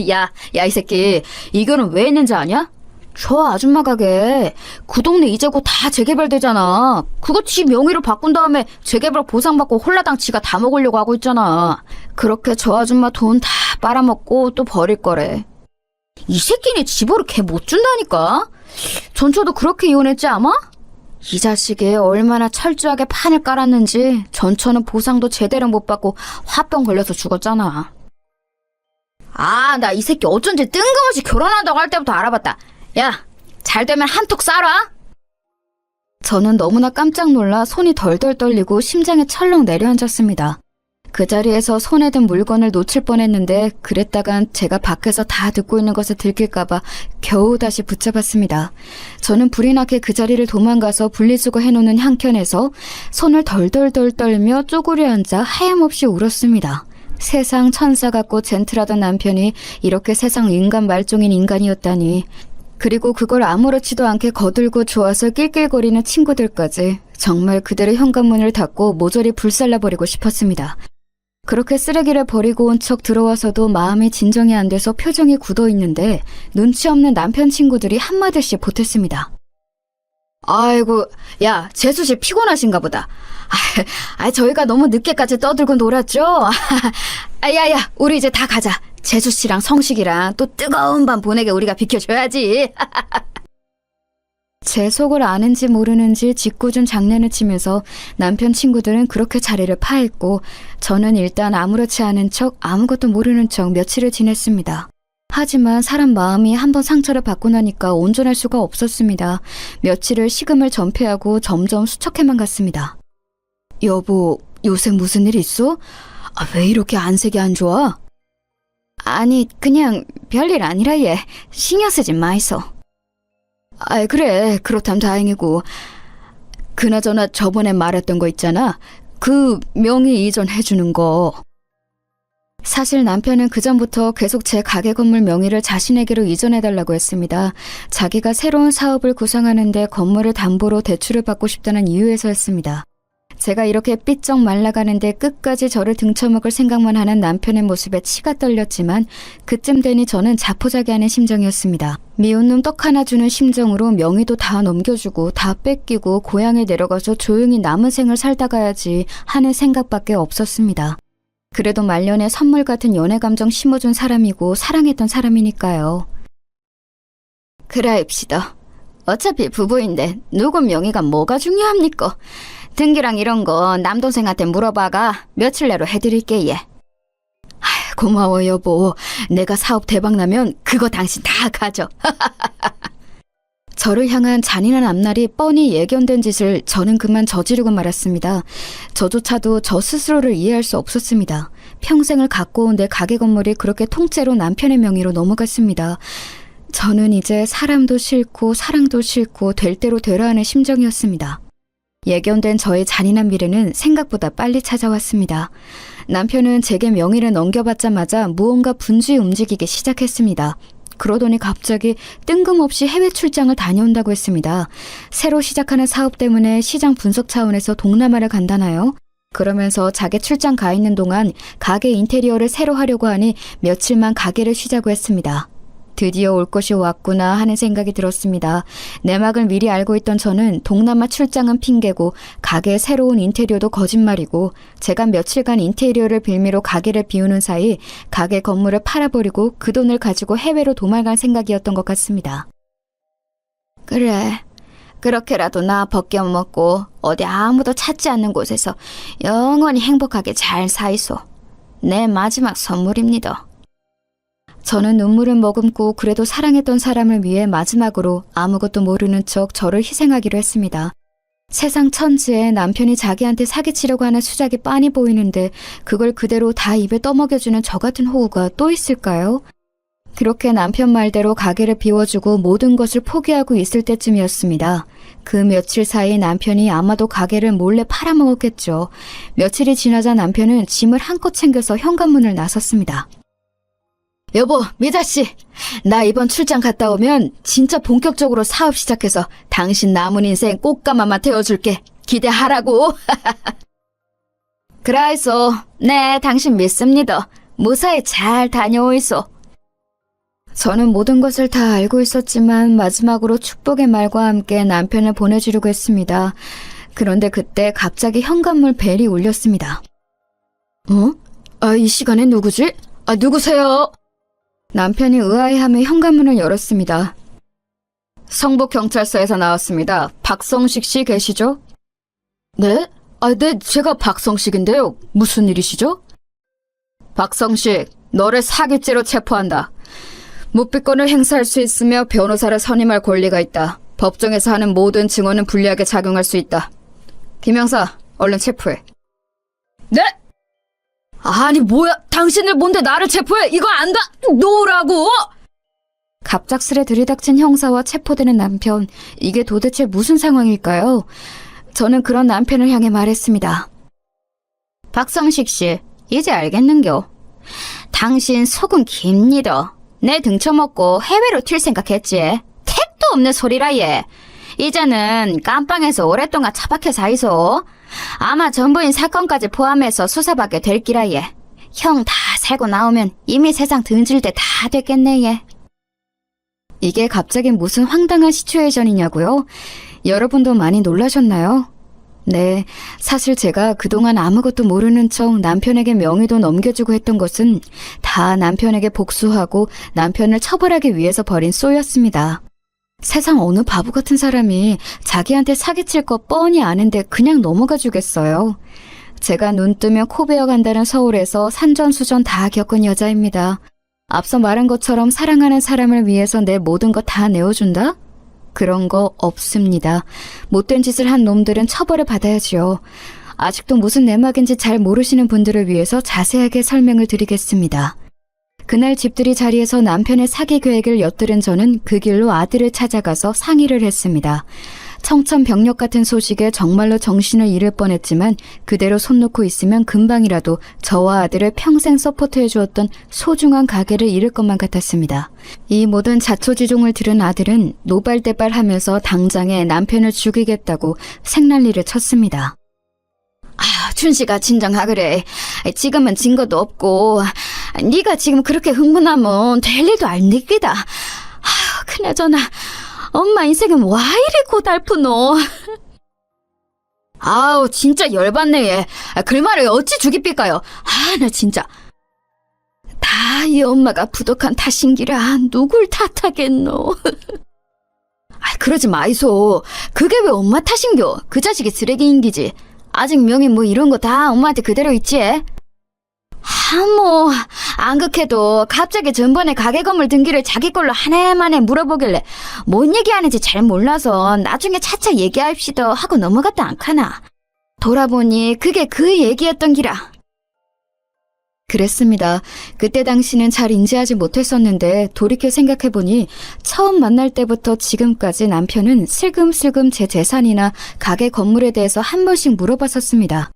야 이 새끼, 이 결혼 왜 했는지 아냐? 저 아줌마 가게 그 동네 이제 곧 다 재개발되잖아. 그거 지 명의로 바꾼 다음에 재개발 보상받고 홀라당 지가 다 먹으려고 하고 있잖아. 그렇게 저 아줌마 돈 다 빨아먹고 또 버릴 거래. 이 새끼네 집으로 걔 못 준다니까. 전처도 그렇게 이혼했지 아마? 이 자식이 얼마나 철저하게 판을 깔았는지 전처는 보상도 제대로 못 받고 화병 걸려서 죽었잖아. 아, 나 이 새끼 어쩐지 뜬금없이 결혼한다고 할 때부터 알아봤다. 야, 잘 되면 한턱 쏴라. 저는 너무나 깜짝 놀라 손이 덜덜 떨리고 심장이 철렁 내려앉았습니다. 그 자리에서 손에 든 물건을 놓칠 뻔했는데 그랬다간 제가 밖에서 다 듣고 있는 것을 들킬까봐 겨우 다시 붙잡았습니다. 저는 불이 나게 그 자리를 도망가서 분리수거 해놓는 한켠에서 손을 덜덜덜 떨며 쪼그려 앉아 하염없이 울었습니다. 세상 천사 같고 젠틀하던 남편이 이렇게 세상 인간 말종인 인간이었다니. 그리고 그걸 아무렇지도 않게 거들고 좋아서 낄낄거리는 친구들까지. 정말 그들의 현관문을 닫고 모조리 불살라버리고 싶었습니다. 그렇게 쓰레기를 버리고 온 척 들어와서도 마음이 진정이 안 돼서 표정이 굳어있는데 눈치 없는 남편 친구들이 한마디씩 보탰습니다. 아이고, 야, 재수씨 피곤하신가 보다. 저희가 너무 늦게까지 떠들고 놀았죠? 야야, 우리 이제 다 가자. 재수씨랑 성식이랑 또 뜨거운 밤 보내게 우리가 비켜줘야지. 제 속을 아는지 모르는지 짓궂은 장난을 치면서 남편 친구들은 그렇게 자리를 파했고 저는 일단 아무렇지 않은 척 아무것도 모르는 척 며칠을 지냈습니다. 하지만 사람 마음이 한번 상처를 받고 나니까 온전할 수가 없었습니다. 며칠을 식음을 전폐하고 점점 수척해만 갔습니다. 여보, 요새 무슨 일 있어? 왜 이렇게 안색이 안 좋아? 아니, 그냥 별일 아니라 얘. 신경 쓰지 마이소. 그래, 그렇담 다행이고. 그나저나 저번에 말했던 거 있잖아. 그 명의 이전 해주는 거. 사실 남편은 그전부터 계속 제 가게 건물 명의를 자신에게로 이전해달라고 했습니다. 자기가 새로운 사업을 구상하는데 건물을 담보로 대출을 받고 싶다는 이유에서였습니다. 제가 이렇게 삐쩍 말라가는데 끝까지 저를 등쳐먹을 생각만 하는 남편의 모습에 치가 떨렸지만 그쯤 되니 저는 자포자기하는 심정이었습니다. 미운 놈 떡 하나 주는 심정으로 명의도 다 넘겨주고 다 뺏기고 고향에 내려가서 조용히 남은 생을 살다 가야지 하는 생각밖에 없었습니다. 그래도 말년에 선물 같은 연애 감정 심어준 사람이고 사랑했던 사람이니까요. 그라입시다. 어차피 부부인데 누구 명의가 뭐가 중요합니까? 등기랑 이런 거 남동생한테 물어봐가 며칠 내로 해드릴게 예. 고마워 여보. 내가 사업 대박나면 그거 당신 다 가져. 저를 향한 잔인한 앞날이 뻔히 예견된 짓을 저는 그만 저지르고 말았습니다. 저조차도 저 스스로를 이해할 수 없었습니다. 평생을 갖고 온 내 가게 건물이 그렇게 통째로 남편의 명의로 넘어갔습니다. 저는 이제 사람도 싫고 사랑도 싫고 될 대로 되라 하는 심정이었습니다. 예견된 저의 잔인한 미래는 생각보다 빨리 찾아왔습니다. 남편은 제게 명의를 넘겨받자마자 무언가 분주히 움직이기 시작했습니다. 그러더니 갑자기 뜬금없이 해외 출장을 다녀온다고 했습니다. 새로 시작하는 사업 때문에 시장 분석 차원에서 동남아를 간다나요? 그러면서 자기 출장 가 있는 동안 가게 인테리어를 새로 하려고 하니 며칠만 가게를 쉬자고 했습니다. 드디어 올 것이 왔구나 하는 생각이 들었습니다. 내막을 미리 알고 있던 저는 동남아 출장은 핑계고 가게의 새로운 인테리어도 거짓말이고 제가 며칠간 인테리어를 빌미로 가게를 비우는 사이 가게 건물을 팔아버리고 그 돈을 가지고 해외로 도망갈 생각이었던 것 같습니다. 그래, 그렇게라도 나 벗겨먹고 어디 아무도 찾지 않는 곳에서 영원히 행복하게 잘 사이소. 내 마지막 선물입니다. 저는 눈물을 머금고 그래도 사랑했던 사람을 위해 마지막으로 아무것도 모르는 척 저를 희생하기로 했습니다. 세상 천지에 남편이 자기한테 사기치려고 하는 수작이 빤히 보이는데 그걸 그대로 다 입에 떠먹여주는 저 같은 호구가 또 있을까요? 그렇게 남편 말대로 가게를 비워주고 모든 것을 포기하고 있을 때쯤이었습니다. 그 며칠 사이 남편이 아마도 가게를 몰래 팔아먹었겠죠. 며칠이 지나자 남편은 짐을 한껏 챙겨서 현관문을 나섰습니다. 여보, 미자씨, 나 이번 출장 갔다 오면 진짜 본격적으로 사업 시작해서 당신 남은 인생 꽃가마마 태워줄게. 기대하라고. 그라이소, 네, 당신 믿습니다. 무사히 잘 다녀오이소. 저는 모든 것을 다 알고 있었지만 마지막으로 축복의 말과 함께 남편을 보내주려고 했습니다. 그런데 그때 갑자기 현관문 벨이 울렸습니다. 이 시간에 누구지? 누구세요? 남편이 의아해하며 현관문을 열었습니다. 성북경찰서에서 나왔습니다. 박성식 씨 계시죠? 네? 네, 제가 박성식인데요. 무슨 일이시죠? 박성식, 너를 사기죄로 체포한다. 묵비권을 행사할 수 있으며 변호사를 선임할 권리가 있다. 법정에서 하는 모든 증언은 불리하게 작용할 수 있다. 김형사, 얼른 체포해. 네? 아니 뭐야, 당신들 뭔데 나를 체포해? 이거 안다! 놓으라고! 갑작스레 들이닥친 형사와 체포되는 남편, 이게 도대체 무슨 상황일까요? 저는 그런 남편을 향해 말했습니다. 박성식 씨, 이제 알겠는겨. 당신 속은 깁니다. 내 등쳐먹고 해외로 튈 생각했지. 택도 없는 소리라 얘. 이제는 깜빵에서 오랫동안 차박해 사이소. 아마 전부인 사건까지 포함해서 수사받게 될 기라 얘. 형 다 살고 나오면 이미 세상 등질 때 다 됐겠네 얘. 이게 갑자기 무슨 황당한 시츄에이션이냐고요? 여러분도 많이 놀라셨나요? 네, 사실 제가 그동안 아무것도 모르는 척 남편에게 명의도 넘겨주고 했던 것은 다 남편에게 복수하고 남편을 처벌하기 위해서 벌인 쏘였습니다. 세상 어느 바보 같은 사람이 자기한테 사기칠 거 뻔히 아는데 그냥 넘어가 주겠어요. 제가 눈 뜨면 코 베어간다는 서울에서 산전수전 다 겪은 여자입니다. 앞서 말한 것처럼 사랑하는 사람을 위해서 내 모든 거 다 내어준다? 그런 거 없습니다. 못된 짓을 한 놈들은 처벌을 받아야지요. 아직도 무슨 내막인지 잘 모르시는 분들을 위해서 자세하게 설명을 드리겠습니다. 그날 집들이 자리에서 남편의 사기 계획을 엿들은 저는 그 길로 아들을 찾아가서 상의를 했습니다. 청천벽력 같은 소식에 정말로 정신을 잃을 뻔했지만 그대로 손 놓고 있으면 금방이라도 저와 아들을 평생 서포트해 주었던 소중한 가게를 잃을 것만 같았습니다. 이 모든 자초지종을 들은 아들은 노발대발하면서 당장에 남편을 죽이겠다고 생난리를 쳤습니다. 춘씨가 진정하그래. 지금은 증거도 없고 네가 지금 그렇게 흥분하면 될 일도 안 되기다. 그나저나 엄마 인생은 와 이리 고달프노. 아우 진짜 열받네 얘. 그 말을 어찌 죽이삐까요. 나 진짜. 다 이 엄마가 부덕한 탓인기라 누굴 탓하겠노. 그러지 마이소. 그게 왜 엄마 탓인겨. 그 자식이 쓰레기인기지. 아직 명의 뭐 이런 거 다 엄마한테 그대로 있지? 뭐 안 그래도 갑자기 전번에 가게 건물 등기를 자기 걸로 하나만에 물어보길래 뭔 얘기하는지 잘 몰라서 나중에 차차 얘기합시다 하고 넘어갔다 않카나. 돌아보니 그게 그 얘기였던 기라. 그랬습니다. 그때 당시는 잘 인지하지 못했었는데 돌이켜 생각해보니 처음 만날 때부터 지금까지 남편은 슬금슬금 제 재산이나 가게 건물에 대해서 한 번씩 물어봤었습니다.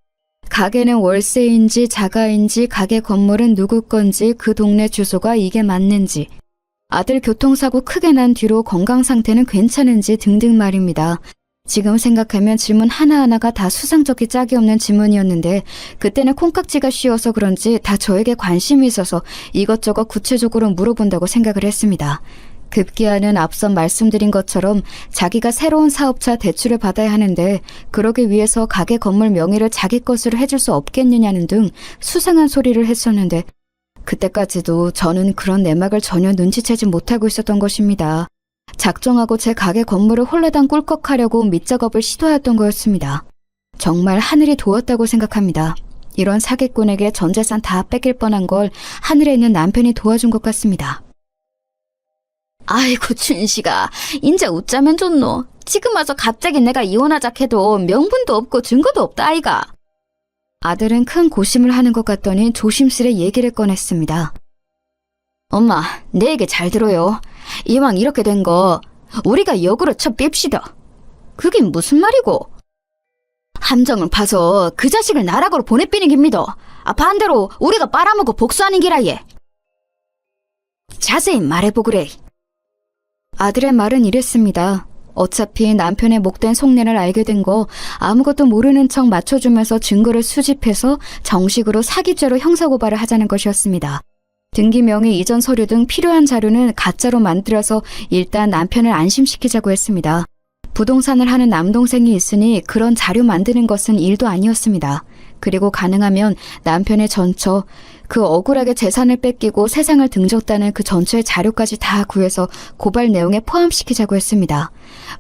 가게는 월세인지 자가인지 가게 건물은 누구 건지 그 동네 주소가 이게 맞는지 아들 교통사고 크게 난 뒤로 건강 상태는 괜찮은지 등등 말입니다. 지금 생각하면 질문 하나하나가 다 수상쩍게 짝이 없는 질문이었는데 그때는 콩깍지가 씌워서 그런지 다 저에게 관심이 있어서 이것저것 구체적으로 물어본다고 생각을 했습니다. 급기야는 앞선 말씀드린 것처럼 자기가 새로운 사업차 대출을 받아야 하는데 그러기 위해서 가게 건물 명의를 자기 것으로 해줄 수 없겠느냐는 등 수상한 소리를 했었는데 그때까지도 저는 그런 내막을 전혀 눈치채지 못하고 있었던 것입니다. 작정하고 제 가게 건물을 홀라당 꿀꺽하려고 밑작업을 시도하였던 거였습니다. 정말 하늘이 도왔다고 생각합니다. 이런 사기꾼에게 전 재산 다 뺏길 뻔한 걸 하늘에 있는 남편이 도와준 것 같습니다. 아이고 춘식아, 인제 웃자면 좋노. 지금 와서 갑자기 내가 이혼하자 해도 명분도 없고 증거도 없다 아이가. 아들은 큰 고심을 하는 것 같더니 조심스레 얘기를 꺼냈습니다. 엄마, 내 얘기 잘 들어요. 이왕 이렇게 된 거 우리가 역으로 쳐 뺍시다. 그게 무슨 말이고? 함정을 파서 그 자식을 나락으로 보내삐는 깁니다. 반대로 우리가 빨아먹고 복수하는 기라 예. 자세히 말해보그래. 아들의 말은 이랬습니다. 어차피 남편의 목된 속내를 알게 된 거 아무것도 모르는 척 맞춰주면서 증거를 수집해서 정식으로 사기죄로 형사고발을 하자는 것이었습니다. 등기 명의 이전 서류 등 필요한 자료는 가짜로 만들어서 일단 남편을 안심시키자고 했습니다. 부동산을 하는 남동생이 있으니 그런 자료 만드는 것은 일도 아니었습니다. 그리고 가능하면 남편의 전처, 그 억울하게 재산을 뺏기고 세상을 등졌다는 그 전처의 자료까지 다 구해서 고발 내용에 포함시키자고 했습니다.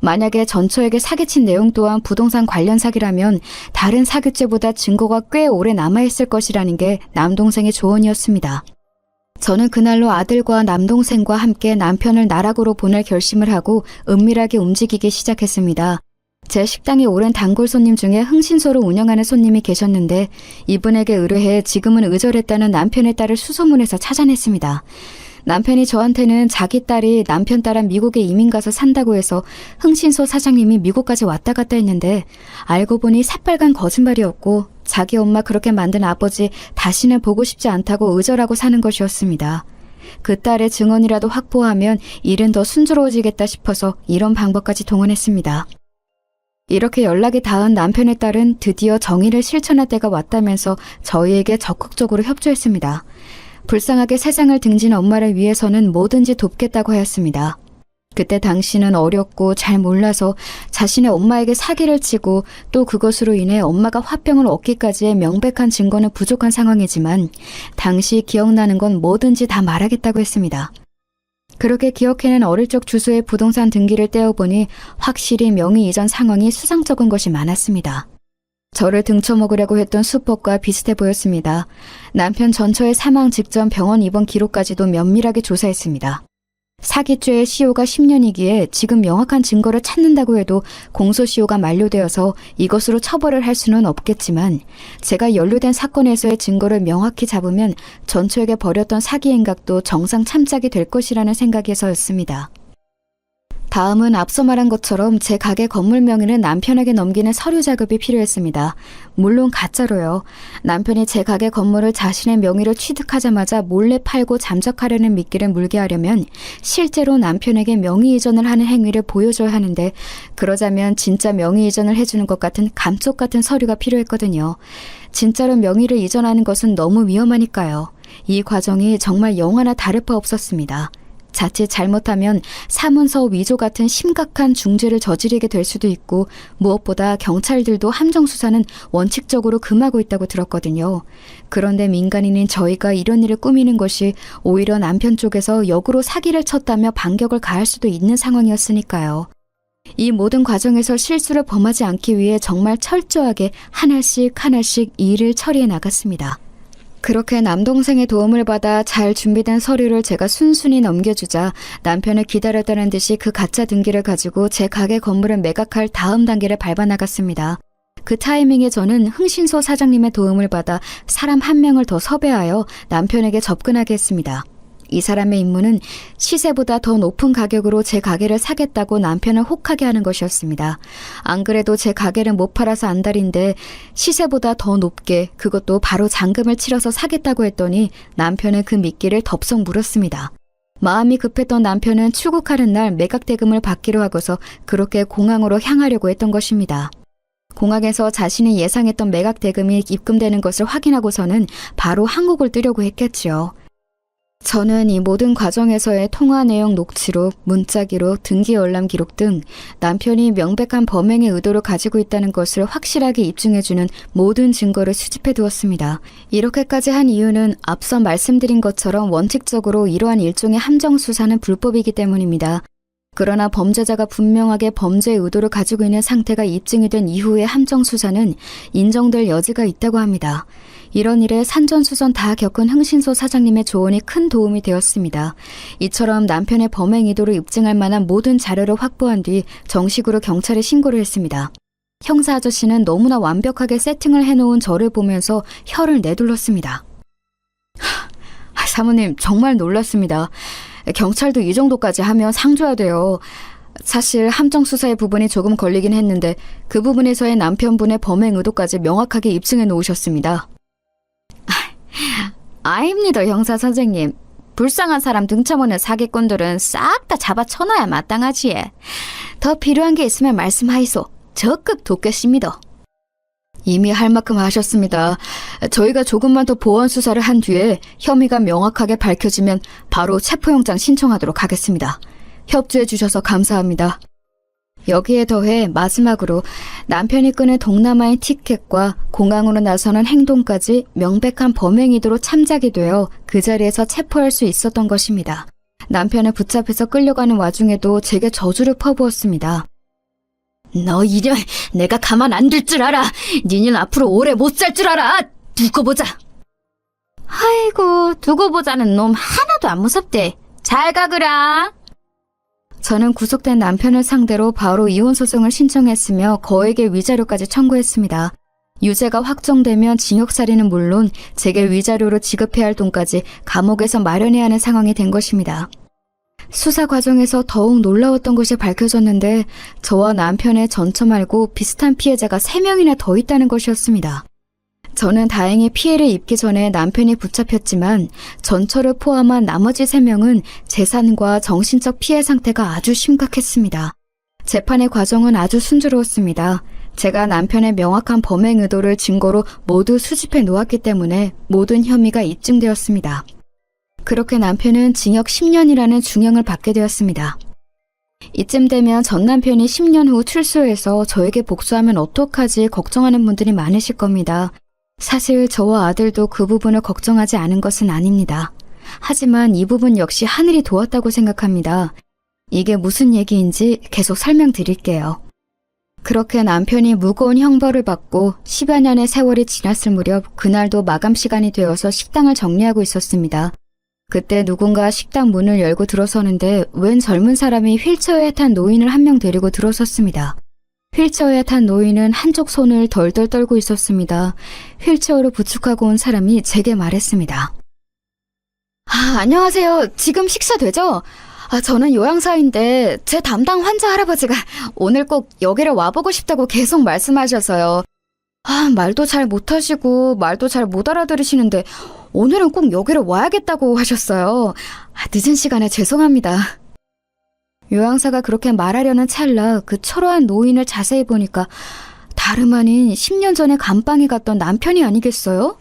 만약에 전처에게 사기친 내용 또한 부동산 관련 사기라면 다른 사기죄보다 증거가 꽤 오래 남아있을 것이라는 게 남동생의 조언이었습니다. 저는 그날로 아들과 남동생과 함께 남편을 나락으로 보낼 결심을 하고 은밀하게 움직이기 시작했습니다. 제 식당에 오랜 단골 손님 중에 흥신소를 운영하는 손님이 계셨는데 이분에게 의뢰해 지금은 의절했다는 남편의 딸을 수소문해서 찾아냈습니다. 남편이 저한테는 자기 딸이 남편 딸은 미국에 이민 가서 산다고 해서 흥신소 사장님이 미국까지 왔다 갔다 했는데 알고 보니 새빨간 거짓말이었고 자기 엄마 그렇게 만든 아버지 다시는 보고 싶지 않다고 의절하고 사는 것이었습니다. 그 딸의 증언이라도 확보하면 일은 더 순조로워지겠다 싶어서 이런 방법까지 동원했습니다. 이렇게 연락이 닿은 남편의 딸은 드디어 정의를 실천할 때가 왔다면서 저희에게 적극적으로 협조했습니다. 불쌍하게 세상을 등진 엄마를 위해서는 뭐든지 돕겠다고 하였습니다. 그때 당시는 어렸고 잘 몰라서 자신의 엄마에게 사기를 치고 또 그것으로 인해 엄마가 화병을 얻기까지의 명백한 증거는 부족한 상황이지만 당시 기억나는 건 뭐든지 다 말하겠다고 했습니다. 그렇게 기억해낸 어릴 적 주소의 부동산 등기를 떼어보니 확실히 명의 이전 상황이 수상쩍은 것이 많았습니다. 저를 등쳐먹으려고 했던 수법과 비슷해 보였습니다. 남편 전처의 사망 직전 병원 입원 기록까지도 면밀하게 조사했습니다. 사기죄의 시효가 10년이기에 지금 명확한 증거를 찾는다고 해도 공소시효가 만료되어서 이것으로 처벌을 할 수는 없겠지만 제가 연루된 사건에서의 증거를 명확히 잡으면 전처에게 벌였던 사기 행각도 정상 참작이 될 것이라는 생각에서였습니다. 다음은 앞서 말한 것처럼 제 가게 건물 명의는 남편에게 넘기는 서류 작업이 필요했습니다. 물론 가짜로요. 남편이 제 가게 건물을 자신의 명의로 취득하자마자 몰래 팔고 잠적하려는 미끼를 물게 하려면 실제로 남편에게 명의 이전을 하는 행위를 보여줘야 하는데 그러자면 진짜 명의 이전을 해주는 것 같은 감쪽 같은 서류가 필요했거든요. 진짜로 명의를 이전하는 것은 너무 위험하니까요. 이 과정이 정말 영화나 다를 바 없었습니다. 자칫 잘못하면 사문서 위조 같은 심각한 중죄를 저지르게 될 수도 있고 무엇보다 경찰들도 함정 수사는 원칙적으로 금하고 있다고 들었거든요. 그런데 민간인인 저희가 이런 일을 꾸미는 것이 오히려 남편 쪽에서 역으로 사기를 쳤다며 반격을 가할 수도 있는 상황이었으니까요. 이 모든 과정에서 실수를 범하지 않기 위해 정말 철저하게 하나씩 이 일을 처리해 나갔습니다. 그렇게 남동생의 도움을 받아 잘 준비된 서류를 제가 순순히 넘겨주자 남편을 기다렸다는 듯이 그 가짜 등기를 가지고 제 가게 건물을 매각할 다음 단계를 밟아나갔습니다. 그 타이밍에 저는 흥신소 사장님의 도움을 받아 사람 한 명을 더 섭외하여 남편에게 접근하게 했습니다. 이 사람의 임무는 시세보다 더 높은 가격으로 제 가게를 사겠다고 남편을 혹하게 하는 것이었습니다. 안 그래도 제 가게를 못 팔아서 안달인데 시세보다 더 높게 그것도 바로 잔금을 치러서 사겠다고 했더니 남편은 그 미끼를 덥석 물었습니다. 마음이 급했던 남편은 출국하는 날 매각 대금을 받기로 하고서 그렇게 공항으로 향하려고 했던 것입니다. 공항에서 자신이 예상했던 매각 대금이 입금되는 것을 확인하고서는 바로 한국을 뜨려고 했겠지요. 저는 이 모든 과정에서의 통화 내용 녹취록, 문자 기록, 등기 열람 기록 등 남편이 명백한 범행의 의도를 가지고 있다는 것을 확실하게 입증해주는 모든 증거를 수집해 두었습니다. 이렇게까지 한 이유는 앞서 말씀드린 것처럼 원칙적으로 이러한 일종의 함정 수사는 불법이기 때문입니다. 그러나 범죄자가 분명하게 범죄의 의도를 가지고 있는 상태가 입증이 된 이후의 함정 수사는 인정될 여지가 있다고 합니다. 이런 일에 산전수전 다 겪은 흥신소 사장님의 조언이 큰 도움이 되었습니다. 이처럼 남편의 범행 의도를 입증할 만한 모든 자료를 확보한 뒤 정식으로 경찰에 신고를 했습니다. 형사 아저씨는 너무나 완벽하게 세팅을 해놓은 저를 보면서 혀를 내둘렀습니다. 사모님, 정말 놀랐습니다. 경찰도 이 정도까지 하면 상 줘야 돼요. 사실 함정 수사의 부분이 조금 걸리긴 했는데 그 부분에서의 남편분의 범행 의도까지 명확하게 입증해 놓으셨습니다. 아닙니다, 형사 선생님. 불쌍한 사람 등쳐먹는 사기꾼들은 싹 다 잡아쳐놔야 마땅하지. 더 필요한 게 있으면 말씀하이소. 적극 돕겠습니다. 이미 할 만큼 하셨습니다. 저희가 조금만 더 보완 수사를 한 뒤에 혐의가 명확하게 밝혀지면 바로 체포영장 신청하도록 하겠습니다. 협조해 주셔서 감사합니다. 여기에 더해 마지막으로 남편이 끄는 동남아의 티켓과 공항으로 나서는 행동까지 명백한 범행 의도로 참작이 되어 그 자리에서 체포할 수 있었던 것입니다. 남편을 붙잡혀서 끌려가는 와중에도 제게 저주를 퍼부었습니다. 너 이년, 내가 가만 안 둘 줄 알아. 니는 앞으로 오래 못 살 줄 알아. 두고 보자. 아이고, 두고 보자는 놈 하나도 안 무섭대. 잘 가거라. 저는 구속된 남편을 상대로 바로 이혼 소송을 신청했으며 거액의 위자료까지 청구했습니다. 유죄가 확정되면 징역살이는 물론 제게 위자료로 지급해야 할 돈까지 감옥에서 마련해야 하는 상황이 된 것입니다. 수사 과정에서 더욱 놀라웠던 것이 밝혀졌는데 저와 남편의 전처 말고 비슷한 피해자가 3명이나 더 있다는 것이었습니다. 저는 다행히 피해를 입기 전에 남편이 붙잡혔지만 전처를 포함한 나머지 3명은 재산과 정신적 피해 상태가 아주 심각했습니다. 재판의 과정은 아주 순조로웠습니다. 제가 남편의 명확한 범행 의도를 증거로 모두 수집해 놓았기 때문에 모든 혐의가 입증되었습니다. 그렇게 남편은 징역 10년이라는 중형을 받게 되었습니다. 이쯤 되면 전 남편이 10년 후 출소해서 저에게 복수하면 어떡하지 걱정하는 분들이 많으실 겁니다. 사실 저와 아들도 그 부분을 걱정하지 않은 것은 아닙니다. 하지만 이 부분 역시 하늘이 도왔다고 생각합니다. 이게 무슨 얘기인지 계속 설명드릴게요. 그렇게 남편이 무거운 형벌을 받고 10여 년의 세월이 지났을 무렵 그날도 마감 시간이 되어서 식당을 정리하고 있었습니다. 그때 누군가 식당 문을 열고 들어서는데 웬 젊은 사람이 휠체어에 탄 노인을 한 명 데리고 들어섰습니다. 휠체어에 탄 노인은 한쪽 손을 덜덜 떨고 있었습니다. 휠체어로 부축하고 온 사람이 제게 말했습니다. 안녕하세요. 지금 식사 되죠? 저는 요양사인데 제 담당 환자 할아버지가 오늘 꼭 여기를 와보고 싶다고 계속 말씀하셔서요. 말도 잘 못하시고 말도 잘 못 알아들으시는데 오늘은 꼭 여기를 와야겠다고 하셨어요. 늦은 시간에 죄송합니다. 요양사가 그렇게 말하려는 찰나 그 초라한 노인을 자세히 보니까 다름 아닌 10년 전에 감방에 갔던 남편이 아니겠어요?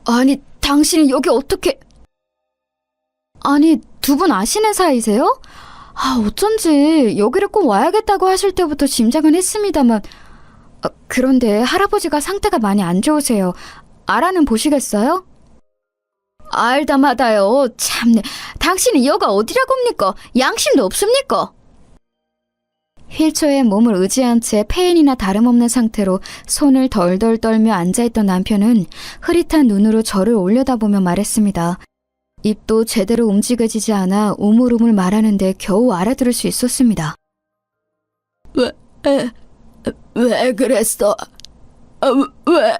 아니, 당신이 여기 어떻게... 아니, 두 분 아시는 사이세요? 어쩐지 여기를 꼭 와야겠다고 하실 때부터 짐작은 했습니다만 그런데 할아버지가 상태가 많이 안 좋으세요. 알아는 보시겠어요? 알다마다요. 참네. 당신이 여가 어디라고입니까? 양심도 없습니까? 휠체어에 몸을 의지한 채 폐인이나 다름없는 상태로 손을 덜덜 떨며 앉아있던 남편은 흐릿한 눈으로 저를 올려다보며 말했습니다. 입도 제대로 움직여지지 않아 우물우물 말하는데 겨우 알아들을 수 있었습니다. 왜 그랬어? 왜?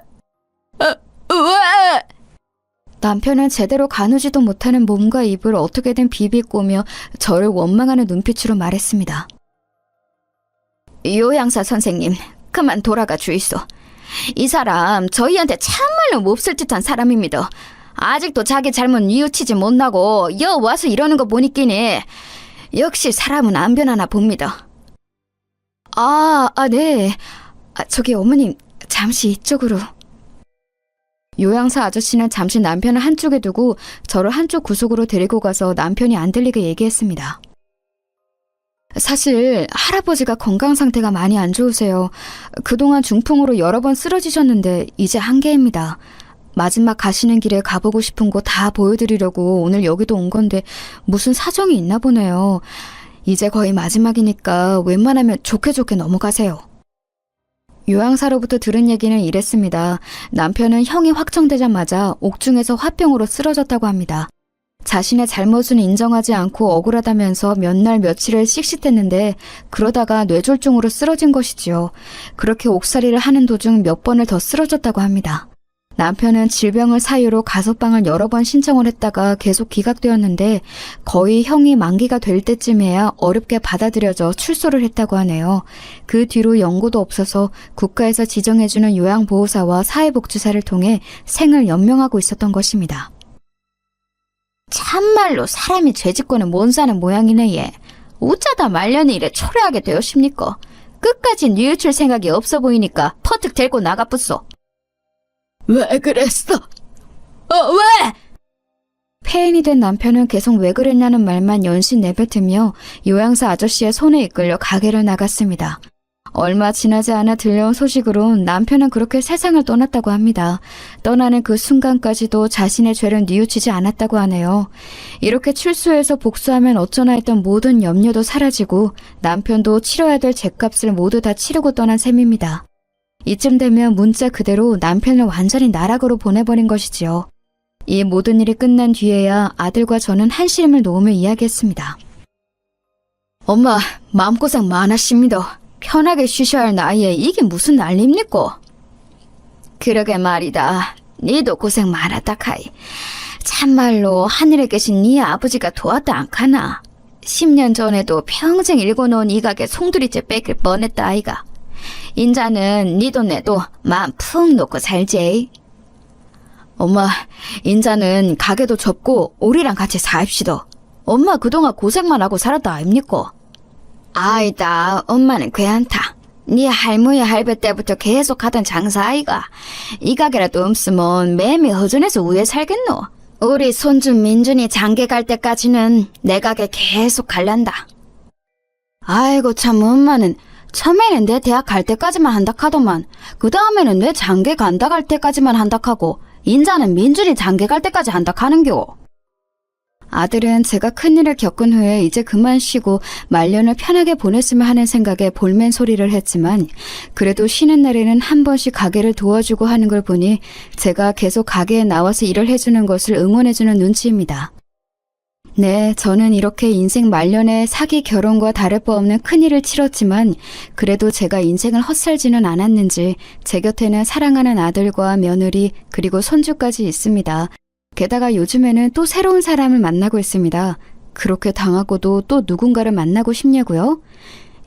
남편은 제대로 가누지도 못하는 몸과 입을 어떻게든 비비꼬며 저를 원망하는 눈빛으로 말했습니다. 요양사 선생님, 그만 돌아가 주이소. 이 사람 저희한테 참말로 몹쓸 짓한 사람입니다. 아직도 자기 잘못 뉘우치지 못하고 여 와서 이러는 거 보니끼니 역시 사람은 안 변하나 봅니다. 네. 저기 어머님, 잠시 이쪽으로. 요양사 아저씨는 잠시 남편을 한쪽에 두고 저를 한쪽 구석으로 데리고 가서 남편이 안 들리게 얘기했습니다. 사실 할아버지가 건강 상태가 많이 안 좋으세요. 그동안 중풍으로 여러 번 쓰러지셨는데 이제 한계입니다. 마지막 가시는 길에 가보고 싶은 곳 다 보여드리려고 오늘 여기도 온 건데 무슨 사정이 있나 보네요. 이제 거의 마지막이니까 웬만하면 좋게 넘어가세요. 요양사로부터 들은 얘기는 이랬습니다. 남편은 형이 확정되자마자 옥중에서 화병으로 쓰러졌다고 합니다. 자신의 잘못은 인정하지 않고 억울하다면서 몇 날 며칠을 씩씩댔는데 그러다가 뇌졸중으로 쓰러진 것이지요. 그렇게 옥살이를 하는 도중 몇 번을 더 쓰러졌다고 합니다. 남편은 질병을 사유로 가석방을 여러 번 신청을 했다가 계속 기각되었는데 거의 형이 만기가 될 때쯤에야 어렵게 받아들여져 출소를 했다고 하네요. 그 뒤로 연고도 없어서 국가에서 지정해주는 요양보호사와 사회복지사를 통해 생을 연명하고 있었던 것입니다. 참말로 사람이 죄짓고는 못 사는 모양이네 얘. 어쩌다 말년에 이래 초라하게 되었습니까? 끝까지 뉘우칠 생각이 없어 보이니까 퍼뜩 데리고 나가뿌소. 왜 그랬어? 왜? 폐인이 된 남편은 계속 왜 그랬냐는 말만 연신 내뱉으며 요양사 아저씨의 손에 이끌려 가게를 나갔습니다. 얼마 지나지 않아 들려온 소식으로 남편은 그렇게 세상을 떠났다고 합니다. 떠나는 그 순간까지도 자신의 죄를 뉘우치지 않았다고 하네요. 이렇게 출소해서 복수하면 어쩌나 했던 모든 염려도 사라지고 남편도 치러야 될 죗값을 모두 다 치르고 떠난 셈입니다. 이쯤 되면 문자 그대로 남편을 완전히 나락으로 보내버린 것이지요. 이 모든 일이 끝난 뒤에야 아들과 저는 한시름을 놓으며 이야기했습니다. 엄마, 마음고생 많으십니다. 편하게 쉬셔야 할 나이에 이게 무슨 난리입니까? 그러게 말이다. 니도 고생 많았다 카이. 참말로 하늘에 계신 네 아버지가 도왔다 않카나. 10년 전에도 평생 일궈놓은 이 가게 송두리째 뺏길 뻔했다 아이가. 인자는 니도 내도 마음 푹 놓고 살지. 엄마, 인자는 가게도 접고 우리랑 같이 사입시다. 엄마 그동안 고생만 하고 살았다 아닙니까? 아이다, 엄마는 괜찮다. 네 할머니 할배 때부터 계속 하던 장사 아이가. 이 가게라도 없으면 매미 허전해서 우에 살겠노? 우리 손주 민준이 장계 갈 때까지는 내 가게 계속 갈란다. 아이고 참 엄마는 처음에는 내 대학 갈 때까지만 한다 하더만 그 다음에는 내 장계 간다 갈 때까지만 한다 하고 인자는 민준이 장계 갈 때까지 한다 하는겨. 아들은 제가 큰일을 겪은 후에 이제 그만 쉬고 말년을 편하게 보냈으면 하는 생각에 볼멘 소리를 했지만 그래도 쉬는 날에는 한 번씩 가게를 도와주고 하는 걸 보니 제가 계속 가게에 나와서 일을 해주는 것을 응원해주는 눈치입니다. 네, 저는 이렇게 인생 말년에 사기 결혼과 다를 바 없는 큰일을 치렀지만 그래도 제가 인생을 헛살지는 않았는지 제 곁에는 사랑하는 아들과 며느리 그리고 손주까지 있습니다. 게다가 요즘에는 또 새로운 사람을 만나고 있습니다. 그렇게 당하고도 또 누군가를 만나고 싶냐고요?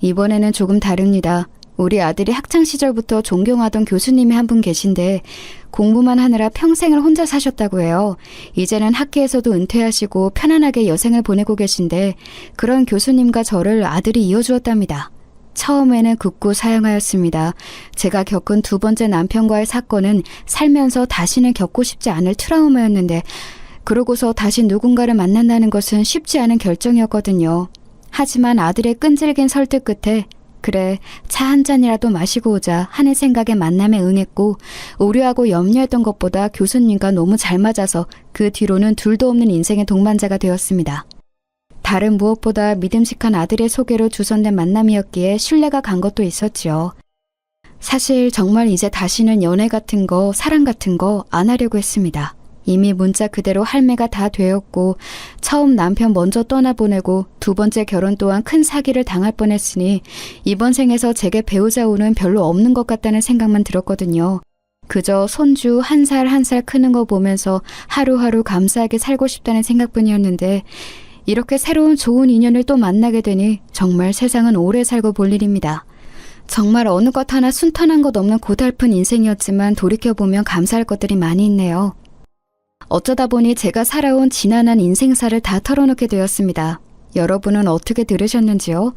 이번에는 조금 다릅니다. 우리 아들이 학창시절부터 존경하던 교수님이 한 분 계신데 공부만 하느라 평생을 혼자 사셨다고 해요. 이제는 학교에서도 은퇴하시고 편안하게 여생을 보내고 계신데 그런 교수님과 저를 아들이 이어주었답니다. 처음에는 극구 사양하였습니다. 제가 겪은 두 번째 남편과의 사건은 살면서 다시는 겪고 싶지 않을 트라우마였는데 그러고서 다시 누군가를 만난다는 것은 쉽지 않은 결정이었거든요. 하지만 아들의 끈질긴 설득 끝에 그래, 차 한 잔이라도 마시고 오자 하는 생각에 만남에 응했고 우려하고 염려했던 것보다 교수님과 너무 잘 맞아서 그 뒤로는 둘도 없는 인생의 동반자가 되었습니다. 다른 무엇보다 믿음직한 아들의 소개로 주선된 만남이었기에 신뢰가 간 것도 있었지요. 사실 정말 이제 다시는 연애 같은 거, 사랑 같은 거 안 하려고 했습니다. 이미 문자 그대로 할매가 다 되었고 처음 남편 먼저 떠나보내고 두 번째 결혼 또한 큰 사기를 당할 뻔했으니 이번 생에서 제게 배우자 운은 별로 없는 것 같다는 생각만 들었거든요. 그저 손주 한 살 한 살 크는 거 보면서 하루하루 감사하게 살고 싶다는 생각뿐이었는데 이렇게 새로운 좋은 인연을 또 만나게 되니 정말 세상은 오래 살고 볼 일입니다. 정말 어느 것 하나 순탄한 것 없는 고달픈 인생이었지만 돌이켜보면 감사할 것들이 많이 있네요. 어쩌다 보니 제가 살아온 지난한 인생사를 다 털어놓게 되었습니다. 여러분은 어떻게 들으셨는지요?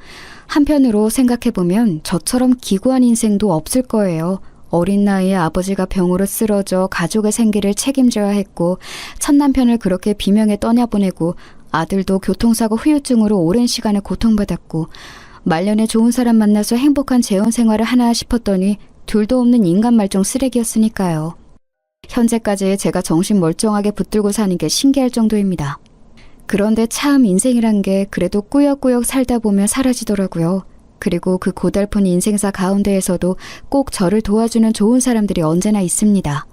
한편으로 생각해보면 저처럼 기구한 인생도 없을 거예요. 어린 나이에 아버지가 병으로 쓰러져 가족의 생계를 책임져야 했고 첫 남편을 그렇게 비명에 떠나보내고 아들도 교통사고 후유증으로 오랜 시간을 고통받았고 말년에 좋은 사람 만나서 행복한 재혼 생활을 하나 싶었더니 둘도 없는 인간 말종 쓰레기였으니까요. 현재까지 제가 정신 멀쩡하게 붙들고 사는 게 신기할 정도입니다. 그런데 참 인생이란 게 그래도 꾸역꾸역 살다 보면 사라지더라고요. 그리고 그 고달픈 인생사 가운데에서도 꼭 저를 도와주는 좋은 사람들이 언제나 있습니다.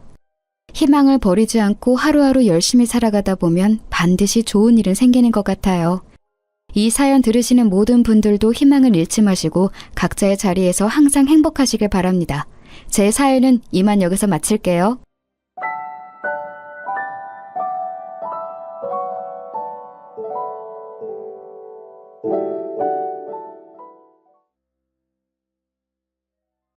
희망을 버리지 않고 하루하루 열심히 살아가다 보면 반드시 좋은 일은 생기는 것 같아요. 이 사연 들으시는 모든 분들도 희망을 잃지 마시고 각자의 자리에서 항상 행복하시길 바랍니다. 제 사연은 이만 여기서 마칠게요.